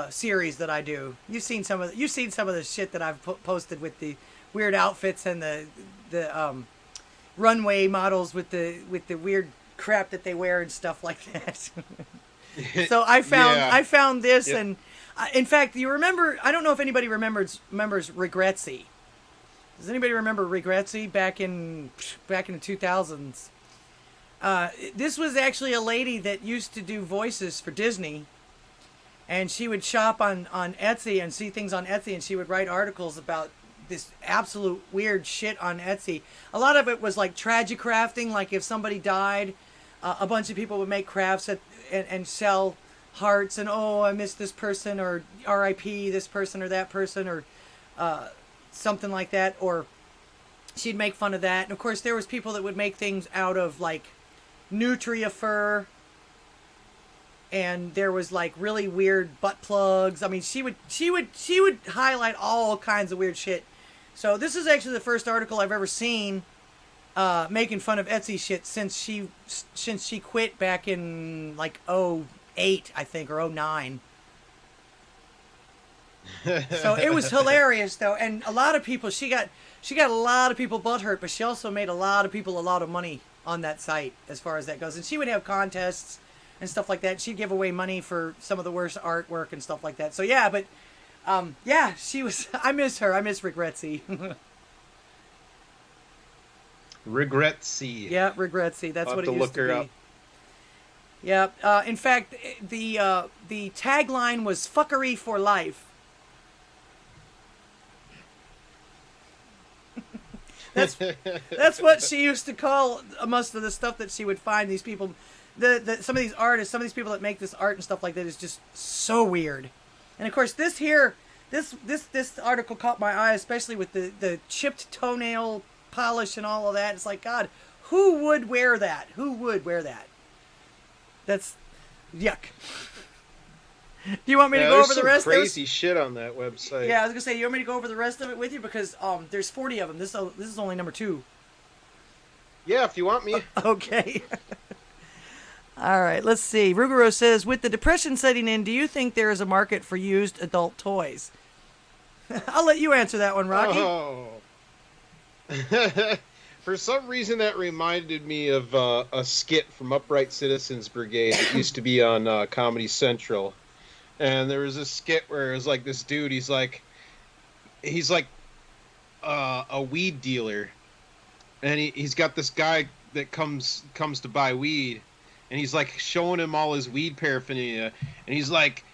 series that I do. You've seen some of the shit that I've posted with the weird outfits and the runway models with the weird crap that they wear and stuff like that. So I found this, yep. And in fact, you remember? I don't know if anybody remembers Regretsy. Does anybody remember Regretsy back in the 2000s? This was actually a lady that used to do voices for Disney, and she would shop on Etsy and see things on Etsy, and she would write articles about this absolute weird shit on Etsy. A lot of it was like tragic crafting, like if somebody died, a bunch of people would make crafts and sell hearts, and oh, I miss this person, or R.I.P. this person or that person, or something like that, or she'd make fun of that. And of course there was people that would make things out of like nutria fur, and there was like really weird butt plugs. I mean, she would highlight all kinds of weird shit. So this is actually the first article I've ever seen making fun of Etsy shit since she quit back in like 2008, I think, or 2009. So it was hilarious though, and a lot of people, she got a lot of people butthurt, but she also made a lot of people a lot of money on that site as far as that goes. And she would have contests and stuff like that. She'd give away money for some of the worst artwork and stuff like that. So yeah, but yeah, she was. I miss her. I miss Regretsy. Regretsy. Yeah, Regretsy. That's what it used to be. Look her up. Yeah. In fact, the tagline was "fuckery for life." That's what she used to call most of the stuff that she would find. These people, some of these artists, some of these people that make this art and stuff like that is just so weird. And of course, this article caught my eye, especially with the chipped toenail polish and all of that. It's like, God, who would wear that? Who would wear that? That's yuck. Do you want me to go over the rest? There's some crazy shit on that website. Yeah, I was gonna say, you want me to go over the rest of it with you, because there's 40 of them. This is only number 2. Yeah, if you want me. Okay. All right, let's see. Ruguro says, with the depression setting in, do you think there is a market for used adult toys? I'll let you answer that one, Rocky. Oh. For some reason, that reminded me of a skit from Upright Citizens Brigade that used to be on Comedy Central. And there was a skit where it was like this dude, he's like a weed dealer. And he's got this guy that comes to buy weed. And he's like showing him all his weed paraphernalia. And he's like,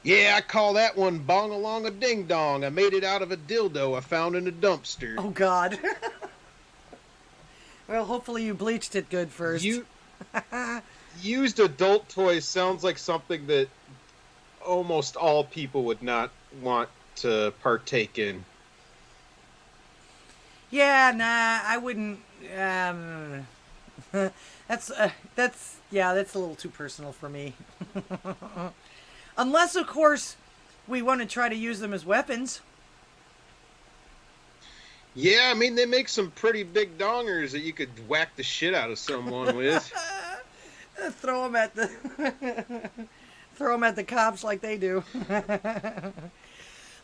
yeah, I call that one bong along a ding dong. I made it out of a dildo I found in a dumpster. Oh, God. Well, hopefully you bleached it good first. Used adult toys sounds like something that almost all people would not want to partake in. Yeah, nah, I wouldn't. That's a little too personal for me. Unless, of course, we want to try to use them as weapons. Yeah, I mean, they make some pretty big dongers that you could whack the shit out of someone with. Throw them at the cops like they do.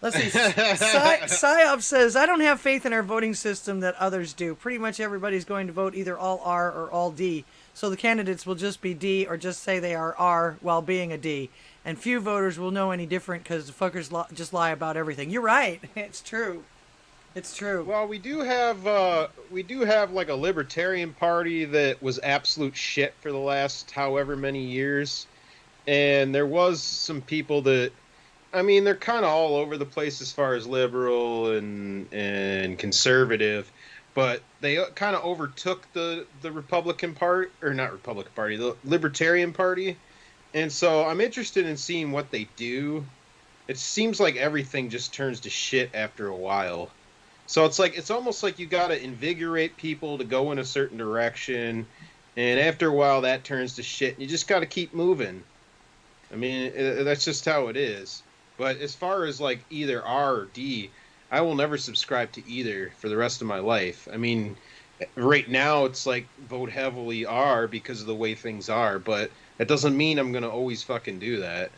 Let's see. Psyop says, I don't have faith in our voting system that others do. Pretty much everybody's going to vote either all R or all D. So the candidates will just be D or just say they are R while being a D. And few voters will know any different because the fuckers just lie about everything. You're right. It's true. It's true. Well, we do have like a libertarian party that was absolute shit for the last however many years. And there was some people that I mean, they're kind of all over the place as far as liberal and conservative, but they kind of overtook the Republican Party, or not Republican Party, the Libertarian Party. And so I'm interested in seeing what they do. It seems like everything just turns to shit after a while. So it's almost like you got to invigorate people to go in a certain direction, and after a while that turns to shit, and you just got to keep moving. I mean, that's just how it is. But as far as like either R or D, I will never subscribe to either for the rest of my life. I mean, right now it's like vote heavily R because of the way things are, but that doesn't mean I'm going to always fucking do that.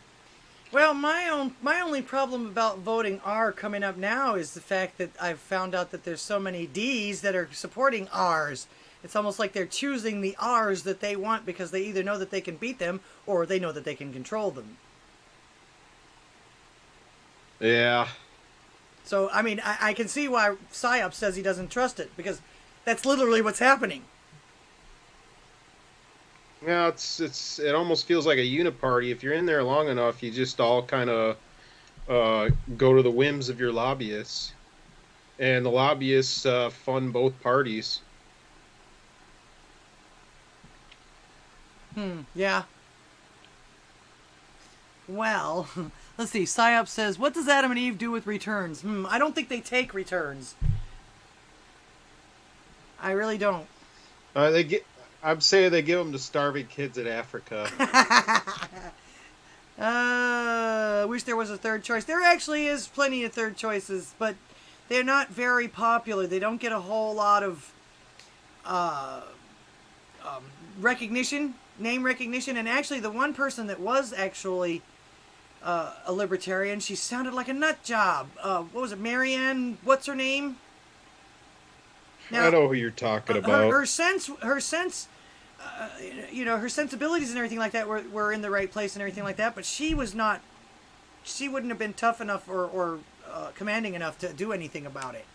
Well, my only problem about voting R coming up now is the fact that I've found out that there's so many Ds that are supporting Rs. It's almost like they're choosing the Rs that they want because they either know that they can beat them or they know that they can control them. Yeah. So, I mean, I can see why PSYOP says he doesn't trust it, because that's literally what's happening. Yeah, it almost feels like a uniparty. If you're in there long enough, you just all kind of go to the whims of your lobbyists, and the lobbyists fund both parties. Yeah. Well, let's see. PSYOP says, what does Adam and Eve do with returns? I don't think they take returns. I really don't. I'd say they give them to starving kids in Africa. Wish there was a third choice. There actually is plenty of third choices, but they're not very popular. They don't get a whole lot of recognition, name recognition. And actually, the one person that was actually a libertarian, she sounded like a nut job. What was it, Marianne? What's her name? Now, I know who you're talking about. Her sense, you know, her sensibilities and everything like that were in the right place and everything like that, but she was not, she wouldn't have been tough enough or commanding enough to do anything about it.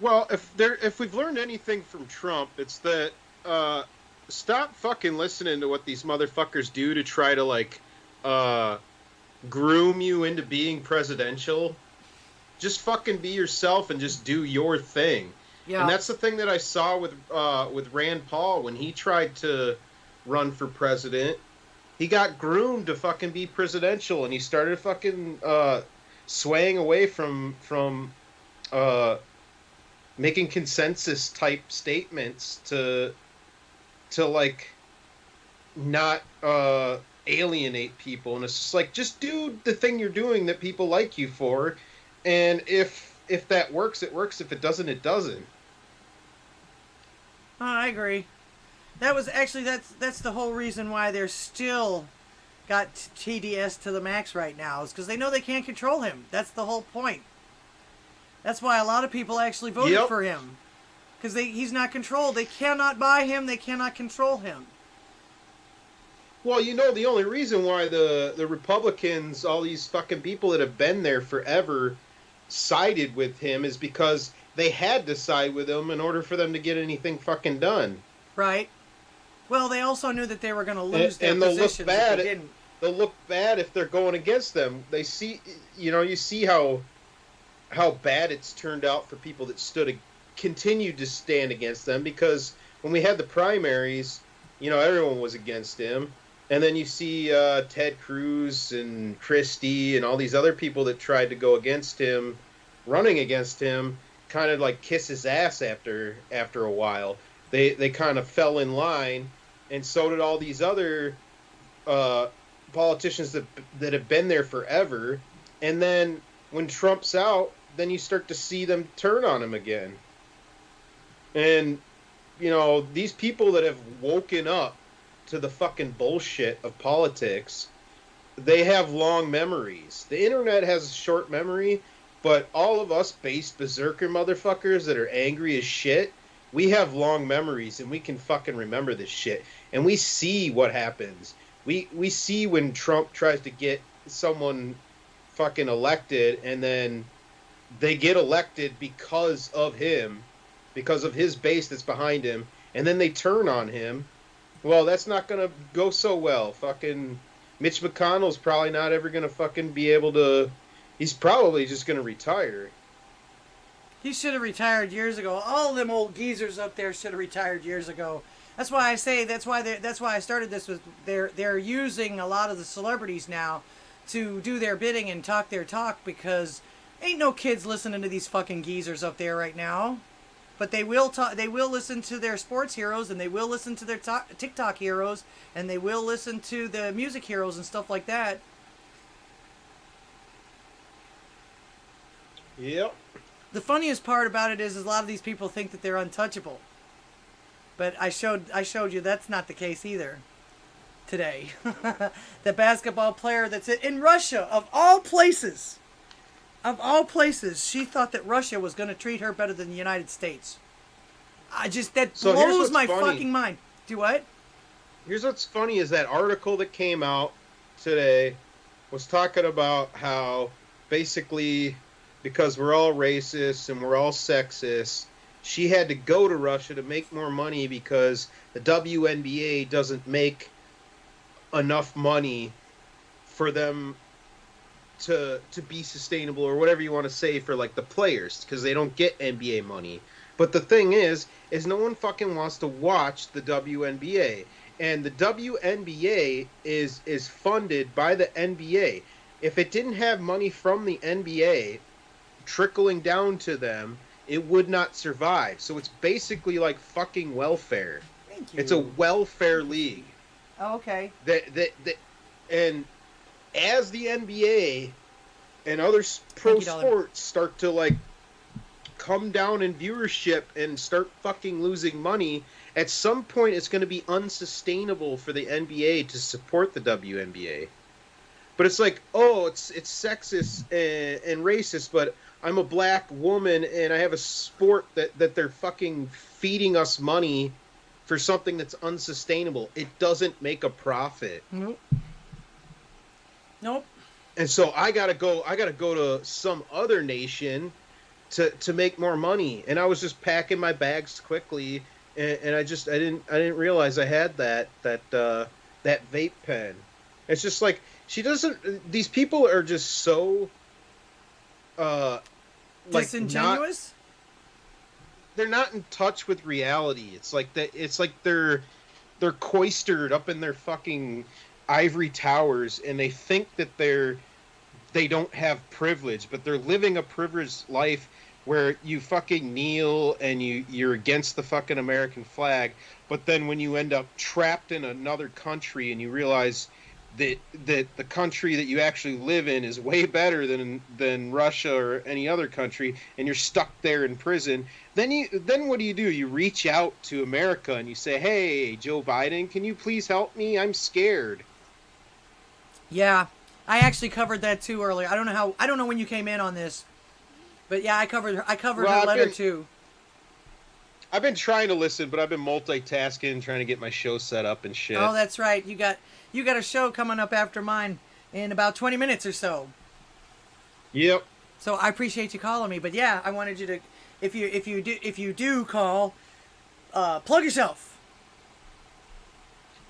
Well, if we've learned anything from Trump, it's that stop fucking listening to what these motherfuckers do to try to like groom you into being presidential. Just fucking be yourself and just do your thing. Yeah. And that's the thing that I saw with Rand Paul when he tried to run for president. He got groomed to fucking be presidential, and he started fucking swaying away from making consensus type statements to like not alienate people. And it's just like, just do the thing you're doing that people like you for. And if that works, it works. If it doesn't, it doesn't. Oh, I agree. That was actually, that's the whole reason why they're still got TDS to the max right now, is because they know they can't control him. That's the whole point. That's why a lot of people actually voted for him, because he's not controlled. They cannot buy him. They cannot control him. Well, you know, the only reason why the Republicans, all these fucking people that have been there forever, sided with him is because they had to side with him in order for them to get anything fucking done. Right. Well, they also knew that they were going to lose their positions if they didn't. They'll look bad if they're going against them. They see, you know, you see how bad it's turned out for people that continued to stand against them, because when we had the primaries, you know, everyone was against him. And then you see Ted Cruz and Christie and all these other people that tried to go against him, running against him, kind of like kiss his ass after a while. They kind of fell in line, and so did all these other politicians that have been there forever. And then when Trump's out, then you start to see them turn on him again. And, you know, these people that have woken up to the fucking bullshit of politics, they have long memories. The internet has a short memory, but all of us base berserker motherfuckers that are angry as shit, we have long memories, and we can fucking remember this shit. And we see what happens. We see when Trump tries to get someone fucking elected, and then they get elected because of him, because of his base that's behind him, and then they turn on him. Well, that's not going to go so well. Fucking Mitch McConnell's probably not ever going to fucking be able to... He's probably just going to retire. He should have retired years ago. All them old geezers up there should have retired years ago. That's why I say that's why I started this with they're using a lot of the celebrities now to do their bidding and talk their talk, because ain't no kids listening to these fucking geezers up there right now. But they will talk. They will listen to their sports heroes, and they will listen to their TikTok heroes, and they will listen to the music heroes and stuff like that. Yep. The funniest part about it is a lot of these people think that they're untouchable. But I showed you that's not the case either today. The basketball player that's in Russia, of all places, she thought that Russia was going to treat her better than the United States. That blows my fucking mind. Do what? Here's what's funny is that article that came out today was talking about how basically, because we're all racist and we're all sexist, she had to go to Russia to make more money because the WNBA doesn't make enough money for them to be sustainable, or whatever you want to say, for like the players, because they don't get NBA money. But the thing is no one fucking wants to watch the WNBA. And the WNBA is funded by the NBA. If it didn't have money from the NBA trickling down to them, it would not survive. So it's basically like fucking welfare. Thank you. It's a welfare league. Oh, okay. And as the NBA and other pro sports start to like come down in viewership and start fucking losing money, at some point it's going to be unsustainable for the NBA to support the WNBA. But it's like, oh, it's sexist and racist, but I'm a black woman and I have a sport that they're fucking feeding us money for something that's unsustainable. It doesn't make a profit. Nope. And so I gotta go to some other nation to make more money. And I was just packing my bags quickly, and I didn't realize I had that vape pen. It's just like, she doesn't. These people are just so disingenuous. They're not in touch with reality. It's like that. It's like they're cloistered up in their fucking ivory towers, and they think that they don't have privilege, but they're living a privileged life where you fucking kneel and you're against the fucking American flag, but then when you end up trapped in another country and you realize that the country that you actually live in is way better than Russia or any other country, and you're stuck there in prison, then what do? You reach out to America and you say, "Hey, Joe Biden, can you please help me? I'm scared." Yeah, I actually covered that too earlier. I don't know when you came in on this, but yeah, I covered her letter too. I've been trying to listen, but I've been multitasking, trying to get my show set up and shit. Oh, that's right. You got a show coming up after mine in about 20 minutes or so. Yep. So I appreciate you calling me, but yeah, I wanted you to, if you do call, plug yourself.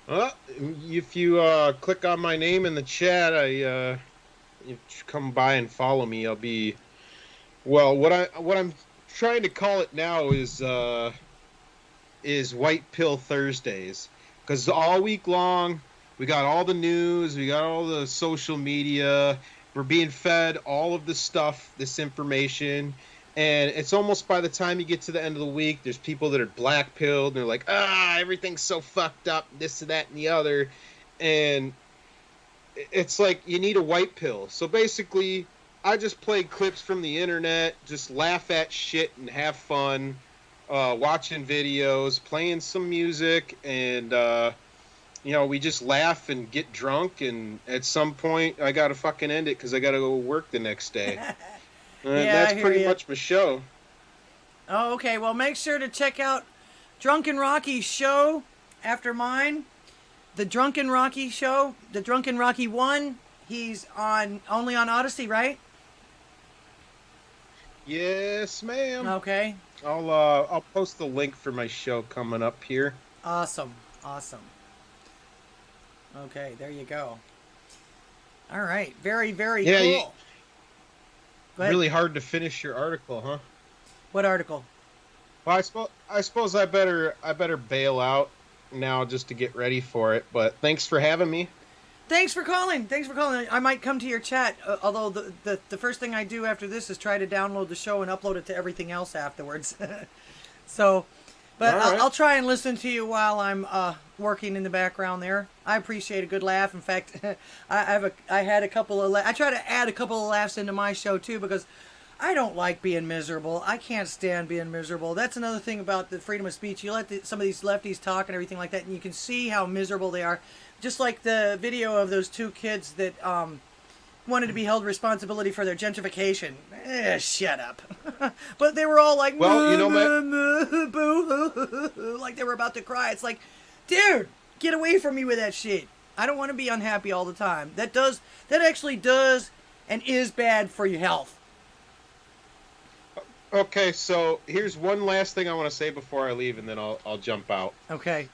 If you click on my name in the chat, you come by and follow me. I'll be, well, what I'm trying to call it now is White Pill Thursdays, because all week long we got all the news, we got all the social media, we're being fed all of this stuff, this information. And it's almost by the time you get to the end of the week, there's people that are black pilled, and they're like, everything's so fucked up, this and that and the other. And it's like, you need a white pill. So basically, I just play clips from the internet, just laugh at shit and have fun, watching videos, playing some music, and, we just laugh and get drunk. And at some point, I gotta fucking end it because I gotta go work the next day. That's pretty much my show. Oh, okay. Well, make sure to check out Drunken Rocky's show after mine. The Drunken Rocky show, the Drunken Rocky 1. He's only on Odysee, right? Yes, ma'am. Okay. I'll post the link for my show coming up here. Awesome. Okay, there you go. All right. Very, very Yeah, cool. Go ahead. Really hard to finish your article, huh? What article? Well, I suppose I better bail out now just to get ready for it. But thanks for having me. Thanks for calling. Thanks for calling. I might come to your chat, although the first thing I do after this is try to download the show and upload it to everything else afterwards. So, but All right. I'll try and listen to you while I'm working in the background there. I appreciate a good laugh. In fact, I had a couple of I try to add a couple of laughs into my show too, because I don't like being miserable. I can't stand being miserable. That's another thing about the freedom of speech. You let some of these lefties talk and everything like that, and you can see how miserable they are. Just like the video of those two kids that wanted to be held responsibility for their gentrification. Shut up. But they were all like, Well, you know, boo, like they were about to cry. It's like, dude, get away from me with that shit. I don't want to be unhappy all the time. That actually does and is bad for your health. Okay, so here's one last thing I want to say before I leave, and then I'll jump out. Okay.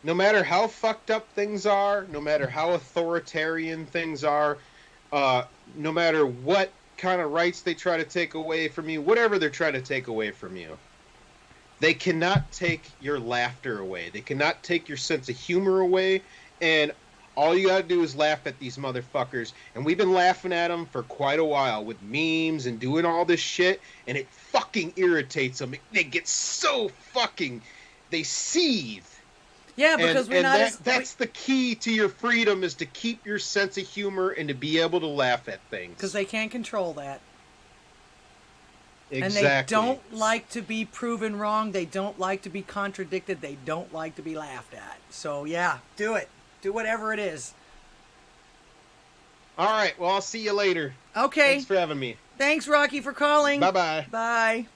No matter how fucked up things are, no matter how authoritarian things are, no matter what kind of rights they try to take away from you, whatever they're trying to take away from you, they cannot take your laughter away. They cannot take your sense of humor away, and all you gotta do is laugh at these motherfuckers. And we've been laughing at them for quite a while with memes and doing all this shit, and it fucking irritates them. They get so fucking... They seethe. Yeah, because that's the key to your freedom, is to keep your sense of humor and to be able to laugh at things. Because they can't control that. Exactly. And they don't like to be proven wrong. They don't like to be contradicted. They don't like to be laughed at. So, yeah, do it. Do whatever it is. All right. Well, I'll see you later. Okay. Thanks for having me. Thanks, Rocky, for calling. Bye-bye. Bye.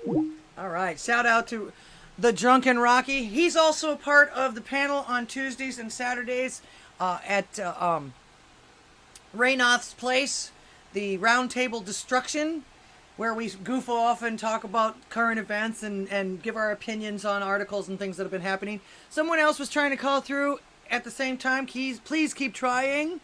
All right. Shout out to the Drunken Rocky. He's also a part of the panel on Tuesdays and Saturdays at Raynoth's place, the Roundtable Destruction, where we goof off and talk about current events and give our opinions on articles and things that have been happening. Someone else was trying to call through at the same time. Please keep trying.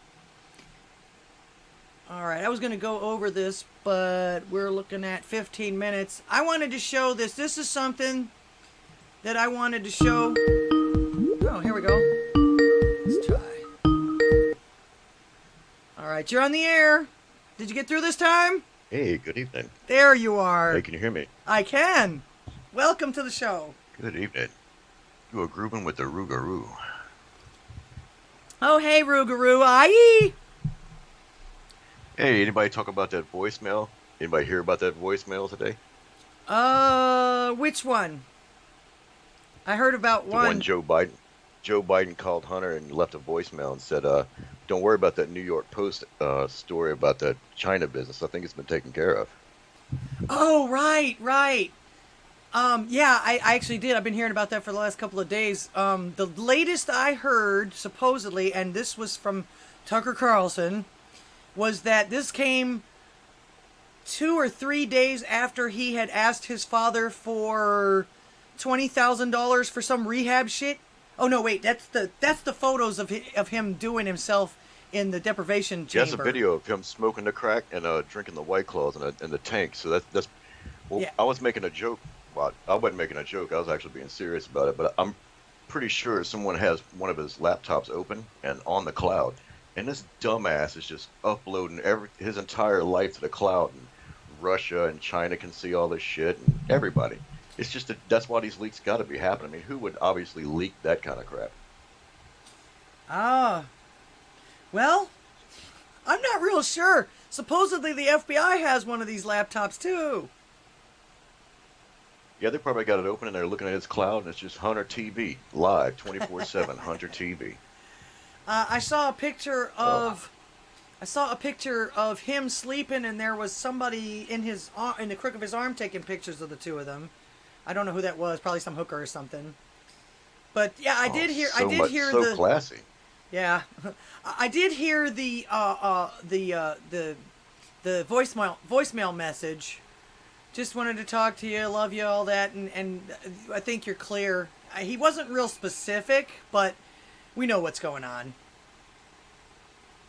All right, I was going to go over this, but we're looking at 15 minutes. I wanted to show this. This is something that I wanted to show. Oh, here we go. Let's try. All right, you're on the air. Did you get through this time? Hey, good evening. There you are. Hey, can you hear me? I can. Welcome to the show. Good evening. You are grooving with the Rougarou. Oh, hey, Rougarou. Aye. Hey, anybody talk about that voicemail? Anybody hear about that voicemail today? Which one? I heard about The one Joe Biden called Hunter and left a voicemail and said, don't worry about that New York Post story about that China business. I think it's been taken care of. Oh, right. Yeah, I actually did. I've been hearing about that for the last couple of days. The latest I heard, supposedly, and this was from Tucker Carlson, was that this came 2 or 3 days after he had asked his father for $20,000 for some rehab shit. Oh no, wait, that's the photos of him doing himself in the deprivation chamber. Yeah, that's a video of him smoking the crack and drinking the White Claws in the tank. So that's well, yeah. I was making a joke. Well, I wasn't making a joke. I was actually being serious about it. But I'm pretty sure someone has one of his laptops open and on the cloud, and this dumbass is just uploading his entire life to the cloud. And Russia and China can see all this shit, and everybody. It's just that's why these leaks got to be happening. I mean, who would obviously leak that kind of crap? Well, I'm not real sure. Supposedly the FBI has one of these laptops too. Yeah, they probably got it open and they're looking at his cloud, and it's just Hunter TV live 24/7. Hunter TV. I saw a picture of him sleeping, and there was somebody in the crook of his arm taking pictures of the two of them. I don't know who that was. Probably some hooker or something. But yeah, I did hear so classy. Yeah, I did hear the voicemail message. Just wanted to talk to you, love you, all that, and I think you're clear. He wasn't real specific, but we know what's going on.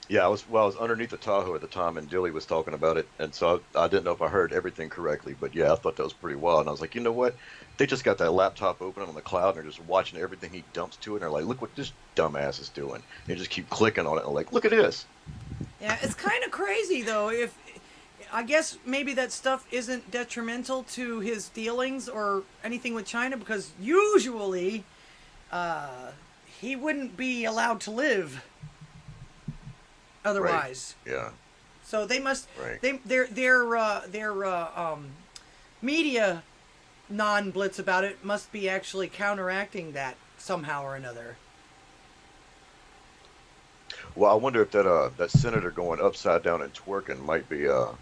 Yeah, I was underneath the Tahoe at the time, and Dilly was talking about it, and so I didn't know if I heard everything correctly, but yeah, I thought that was pretty wild. And I was like, you know what? They just got that laptop open on the cloud, and they're just watching everything he dumps to it, and they're like, look what this dumbass is doing. And they just keep clicking on it, and like, look at this. Yeah, it's kind of crazy though. If I guess maybe that stuff isn't detrimental to his dealings or anything with China, because usually he wouldn't be allowed to live otherwise. Right. Yeah. So they must. Right. Their media non-blitz about it must be actually counteracting that somehow or another. Well, I wonder if that senator going upside down and twerking might be to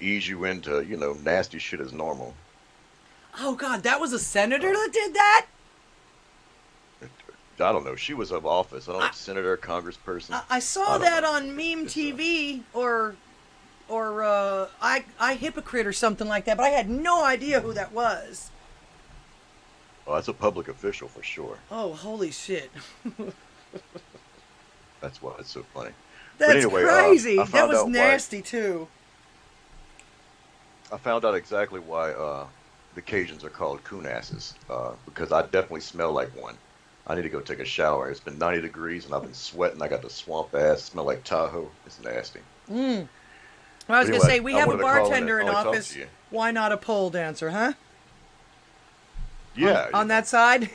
ease you into, you know, nasty shit as normal. Oh God, that was a senator that did that? I don't know. She was of office. I don't know, senator, congressperson. I saw that on Meme TV or I Hypocrite or something like that, but I had no idea who that was. Oh, that's a public official for sure. Oh, holy shit. That's why it's so funny. That's anyway, crazy. That was nasty too. I found out exactly why the Cajuns are called coon asses, because I definitely smell like one. I need to go take a shower. It's been 90 degrees and I've been sweating. I got the swamp ass. Smell like Tahoe. It's nasty. Well, I was going to say, we have a bartender in office. Why not a pole dancer, huh? Yeah. On that side?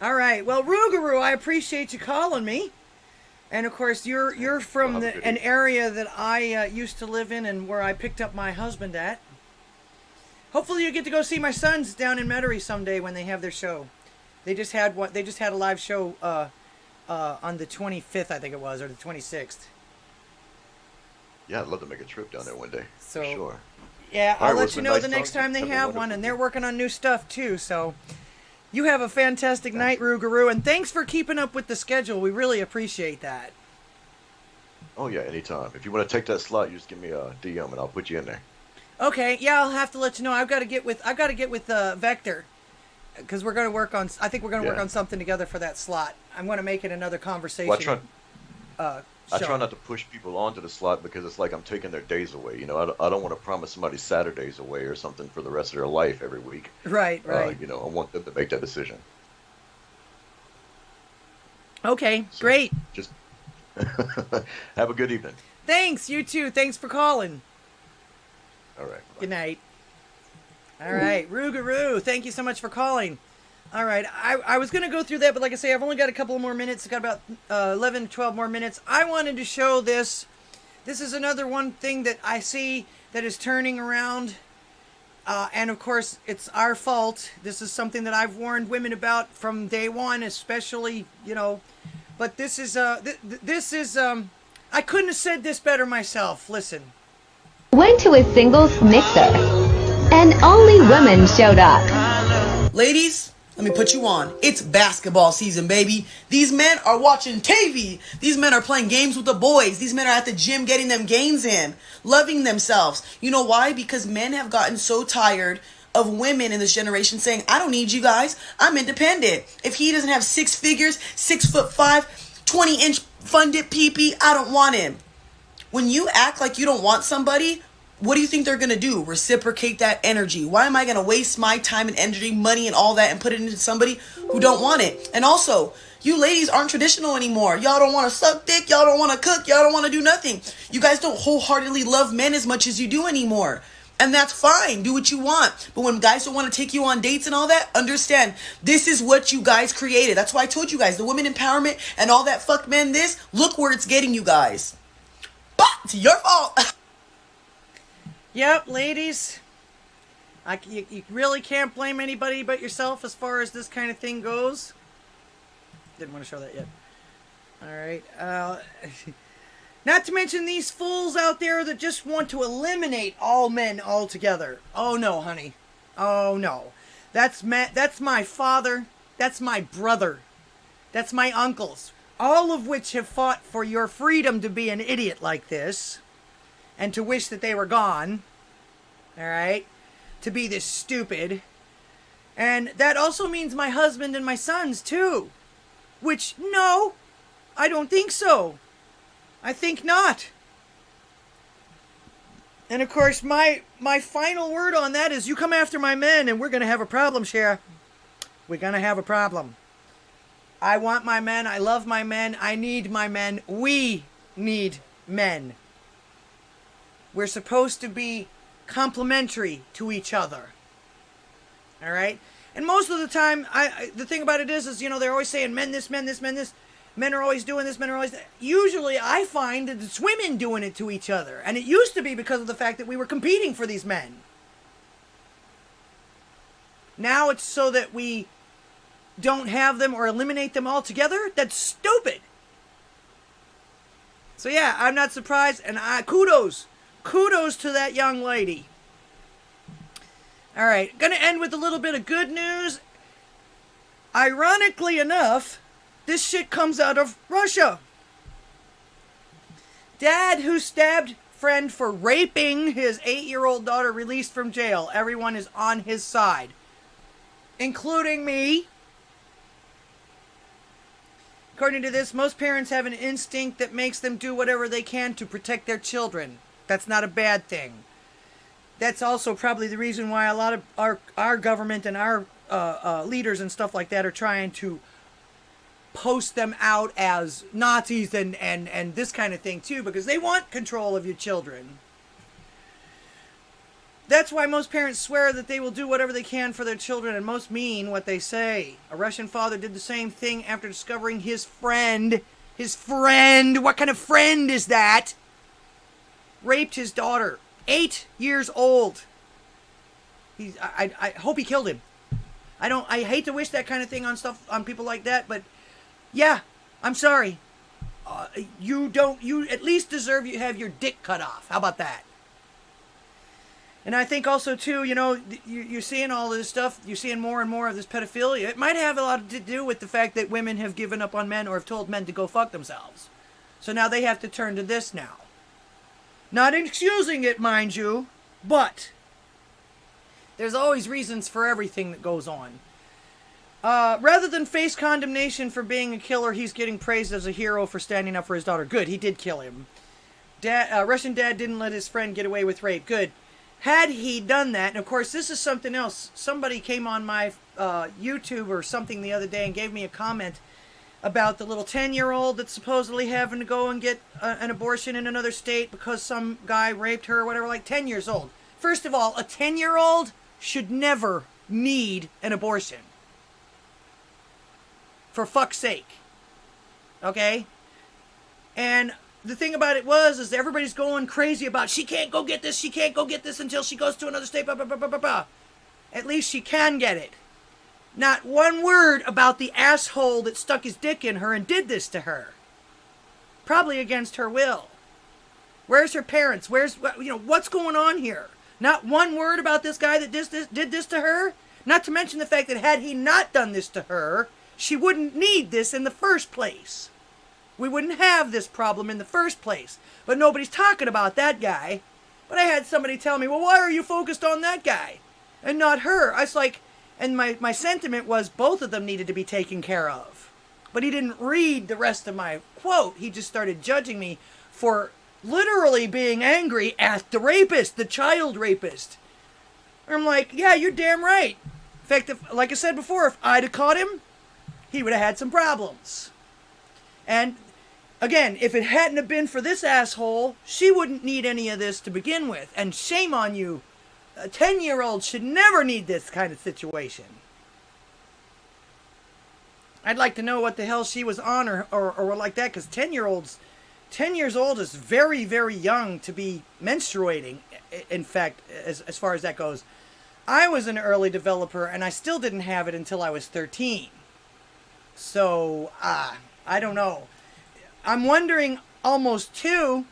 All right. Well, Rougarou, I appreciate you calling me. And, of course, you're from an area that I used to live in and where I picked up my husband at. Hopefully you get to go see my sons down in Metairie someday when they have their show. They just had a live show on the 25th, I think it was, or the 26th. Yeah, I'd love to make a trip down there one day. So, for sure. Yeah, I'll let you know the next time they have one, and they're working on new stuff too. So, you have a fantastic night, Rougarou, and thanks for keeping up with the schedule. We really appreciate that. Oh yeah, anytime. If you want to take that slot, you just give me a DM and I'll put you in there. Okay, yeah, I'll have to let you know. I've got to get with Vector, because we're going to work on. I think we're going to work on something together for that slot. I'm going to make it another conversation. Well, I try not to push people onto the slot because it's like I'm taking their days away. You know, I don't want to promise somebody Saturdays away or something for the rest of their life every week. Right. You know, I want them to make that decision. Okay, so, great. Just have a good evening. Thanks, you too. Thanks for calling. All right. Good night. All right, Rougarou, thank you so much for calling. All right, I was going to go through that, but like I say, I've only got a couple more minutes. I've got about 11, 12 more minutes. I wanted to show this. This is another one thing that I see that is turning around. And, of course, it's our fault. This is something that I've warned women about from day one, especially, you know. But this is, I couldn't have said this better myself. Listen. Went to a singles mixer, and only women showed up. Ladies, let me put you on. It's basketball season, baby. These men are watching TV. These men are playing games with the boys. These men are at the gym getting them gains in, loving themselves. You know why? Because men have gotten so tired of women in this generation saying, I don't need you guys. I'm independent. If he doesn't have 6 figures, 6'5", 20-inch funded PP, I don't want him. When you act like you don't want somebody, what do you think they're going to do? Reciprocate that energy. Why am I going to waste my time and energy, money and all that and put it into somebody who don't want it? And also, you ladies aren't traditional anymore. Y'all don't want to suck dick. Y'all don't want to cook. Y'all don't want to do nothing. You guys don't wholeheartedly love men as much as you do anymore. And that's fine. Do what you want. But when guys don't want to take you on dates and all that, understand, this is what you guys created. That's why I told you guys, the women empowerment and all that fuck men this, look where it's getting you guys. But it's your fault. Yep, ladies. You really can't blame anybody but yourself as far as this kind of thing goes. Didn't want to show that yet. All right. Not to mention these fools out there that just want to eliminate all men altogether. Oh no, honey. Oh no. That's my father. That's my brother. That's my uncles. All of which have fought for your freedom to be an idiot like this. And to wish that they were gone. Alright? To be this stupid. And that also means my husband and my sons, too. Which, no, I don't think so. I think not. And of course, my final word on that is you come after my men and we're going to have a problem, Cher. We're going to have a problem. I want my men. I love my men. I need my men. We need men. We're supposed to be complementary to each other. All right? And most of the time, the thing about it is, you know, they're always saying men this, men this, men this. Men are always doing this, men are always... Usually, I find that it's women doing it to each other. And it used to be because of the fact that we were competing for these men. Now it's so that we don't have them or eliminate them altogether. That's stupid. So yeah, I'm not surprised. And kudos to that young lady. All right, gonna end with a little bit of good news. Ironically enough, this shit comes out of Russia. Dad who stabbed friend for raping his 8-year-old daughter released from jail. Everyone is on his side, including me. According to this, most parents have an instinct that makes them do whatever they can to protect their children. That's not a bad thing. That's also probably the reason why a lot of our government and our leaders and stuff like that are trying to post them out as Nazis and this kind of thing too, because they want control of your children. That's why most parents swear that they will do whatever they can for their children, and most mean what they say. A Russian father did the same thing after discovering his friend, what kind of friend is that? Raped his daughter, 8 years old. I hope he killed him. I hate to wish that kind of thing on people like that, but yeah, I'm sorry. You at least deserve you have your dick cut off. How about that? And I think also too, you know, you're seeing all this stuff. You're seeing more and more of this pedophilia. It might have a lot to do with the fact that women have given up on men or have told men to go fuck themselves. So now they have to turn to this now. Not excusing it, mind you, but there's always reasons for everything that goes on. Rather than face condemnation for being a killer, he's getting praised as a hero for standing up for his daughter. Good, he did kill him. Russian dad didn't let his friend get away with rape. Good. Had he done that, and of course this is something else. Somebody came on my YouTube or something the other day and gave me a comment about the little 10-year-old that's supposedly having to go and get an abortion in another state because some guy raped her or whatever, like 10 years old. First of all, a 10-year-old should never need an abortion. For fuck's sake. Okay? And the thing about it is everybody's going crazy about she can't go get this until she goes to another state, blah, blah, blah, blah, blah, blah. At least she can get it. Not one word about the asshole that stuck his dick in her and did this to her. Probably against her will. Where's her parents? What's going on here? Not one word about this guy that did this to her? Not to mention the fact that had he not done this to her, she wouldn't need this in the first place. We wouldn't have this problem in the first place. But nobody's talking about that guy. But I had somebody tell me, well, why are you focused on that guy and not her? I was like, and my sentiment was both of them needed to be taken care of. But he didn't read the rest of my quote. He just started judging me for literally being angry at the rapist, the child rapist. I'm like, yeah, you're damn right. In fact, like I said before, if I'd have caught him, he would have had some problems. And again, if it hadn't have been for this asshole, she wouldn't need any of this to begin with. And shame on you. A 10-year-old should never need this kind of situation. I'd like to know what the hell she was on or like that, because 10 years old is very, very young to be menstruating, in fact, as far as that goes. I was an early developer, and I still didn't have it until I was 13. So, I don't know. I'm wondering almost, too,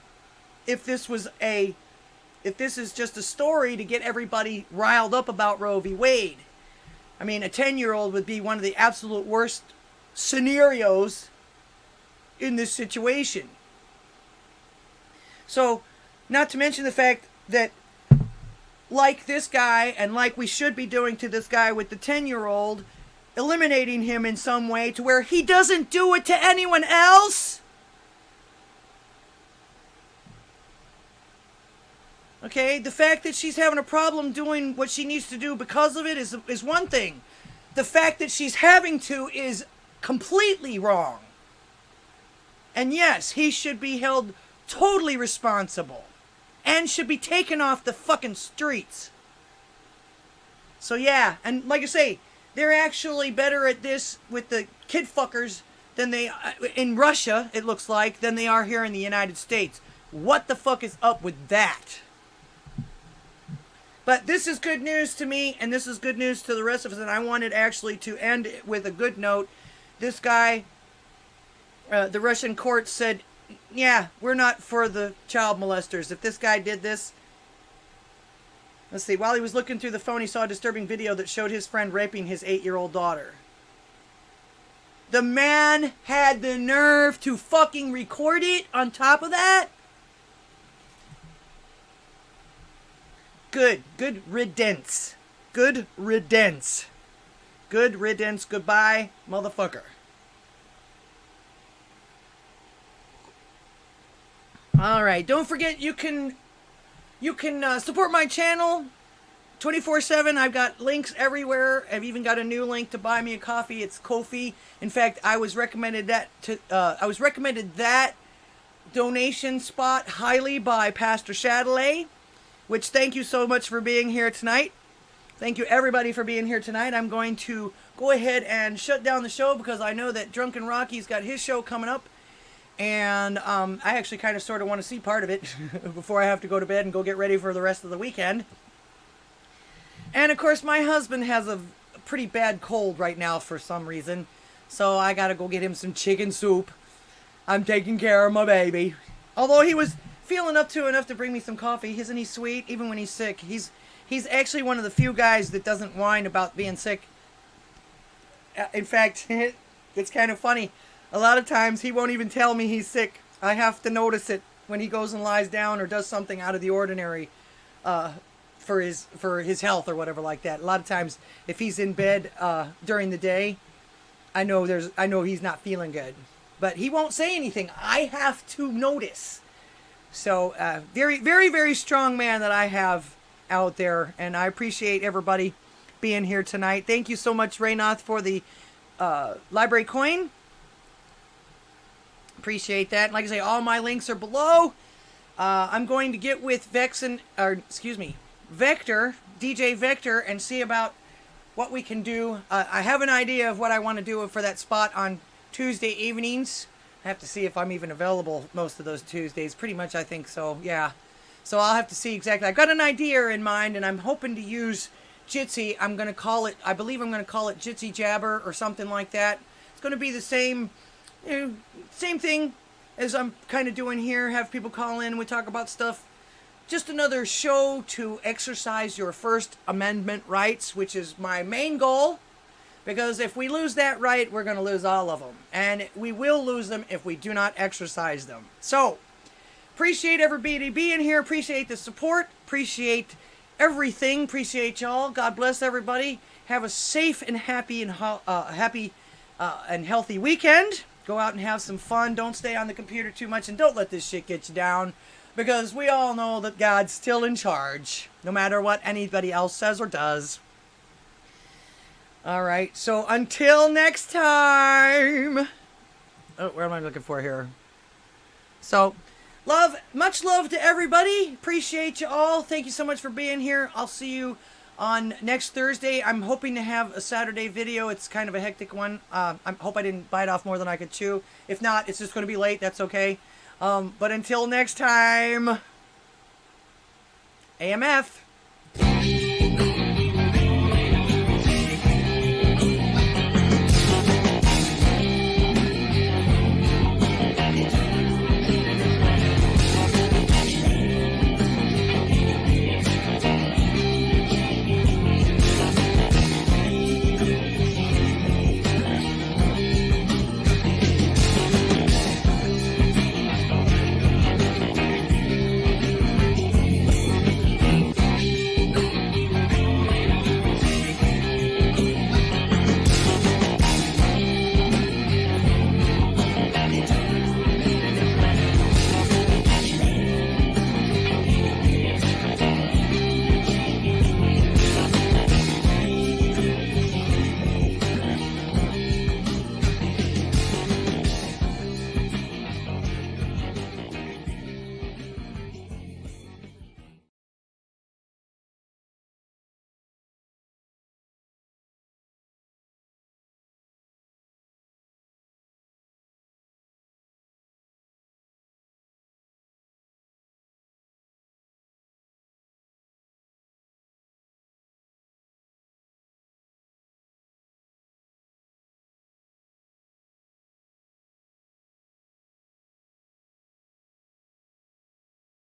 if this is just a story to get everybody riled up about Roe v. Wade. I mean, a 10-year-old would be one of the absolute worst scenarios in this situation. So, not to mention the fact that, like this guy, and like we should be doing to this guy with the 10-year-old, eliminating him in some way to where he doesn't do it to anyone else. Okay, the fact that she's having a problem doing what she needs to do because of it is one thing. The fact that she's having to is completely wrong. And yes, he should be held totally responsible and should be taken off the fucking streets. So yeah, and like I say, they're actually better at this with the kid fuckers than they in Russia, it looks like, than they are here in the United States. What the fuck is up with that? But this is good news to me, and this is good news to the rest of us, and I wanted actually to end it with a good note. This guy, the Russian court said, yeah, we're not for the child molesters. If this guy did this, let's see, while he was looking through the phone, he saw a disturbing video that showed his friend raping his 8-year-old daughter. The man had the nerve to fucking record it on top of that? Good riddance. Good riddance. Good riddance. Goodbye, motherfucker. Alright, don't forget you can support my channel 24/7. I've got links everywhere. I've even got a new link to buy me a coffee. It's Ko-fi. In fact, I was recommended that donation spot highly by Pastor Chatelet, which thank you so much for being here tonight. Thank you everybody for being here tonight. I'm going to go ahead and shut down the show because I know that Drunken Rocky's got his show coming up. And I actually kind of sort of want to see part of it before I have to go to bed and go get ready for the rest of the weekend. And of course my husband has a pretty bad cold right now for some reason. So I gotta go get him some chicken soup. I'm taking care of my baby. Although he was feeling up to enough to bring me some coffee. Isn't he sweet? Even when he's sick. He's actually one of the few guys that doesn't whine about being sick. In fact, it's kind of funny. A lot of times he won't even tell me he's sick. I have to notice it when he goes and lies down or does something out of the ordinary for his health or whatever like that. A lot of times if he's in bed during the day, I know he's not feeling good. But he won't say anything. I have to notice. So, very, very, very strong man that I have out there. And I appreciate everybody being here tonight. Thank you so much, Raynath, for the library coin. Appreciate that. Like I say, all my links are below. I'm going to get with Vector, DJ Vector, and see about what we can do. I have an idea of what I want to do for that spot on Tuesday evenings. I have to see if I'm even available most of those Tuesdays. Pretty much, I think so, yeah. So I'll have to see exactly. I've got an idea in mind, and I'm hoping to use Jitsi. I believe I'm going to call it Jitsi Jabber or something like that. It's going to be the same thing as I'm kind of doing here. Have people call in, we talk about stuff. Just another show to exercise your First Amendment rights, which is my main goal. Because if we lose that right, we're going to lose all of them. And we will lose them if we do not exercise them. So, appreciate everybody being here. Appreciate the support. Appreciate everything. Appreciate y'all. God bless everybody. Have a safe and happy and healthy weekend. Go out and have some fun. Don't stay on the computer too much. And don't let this shit get you down. Because we all know that God's still in charge. No matter what anybody else says or does. Alright, so until next time. Oh, where am I looking for here? So, much love to everybody. Appreciate you all. Thank you so much for being here. I'll see you on next Thursday. I'm hoping to have a Saturday video. It's kind of a hectic one. I hope I didn't bite off more than I could chew. If not, it's just going to be late. That's okay. But until next time, AMF.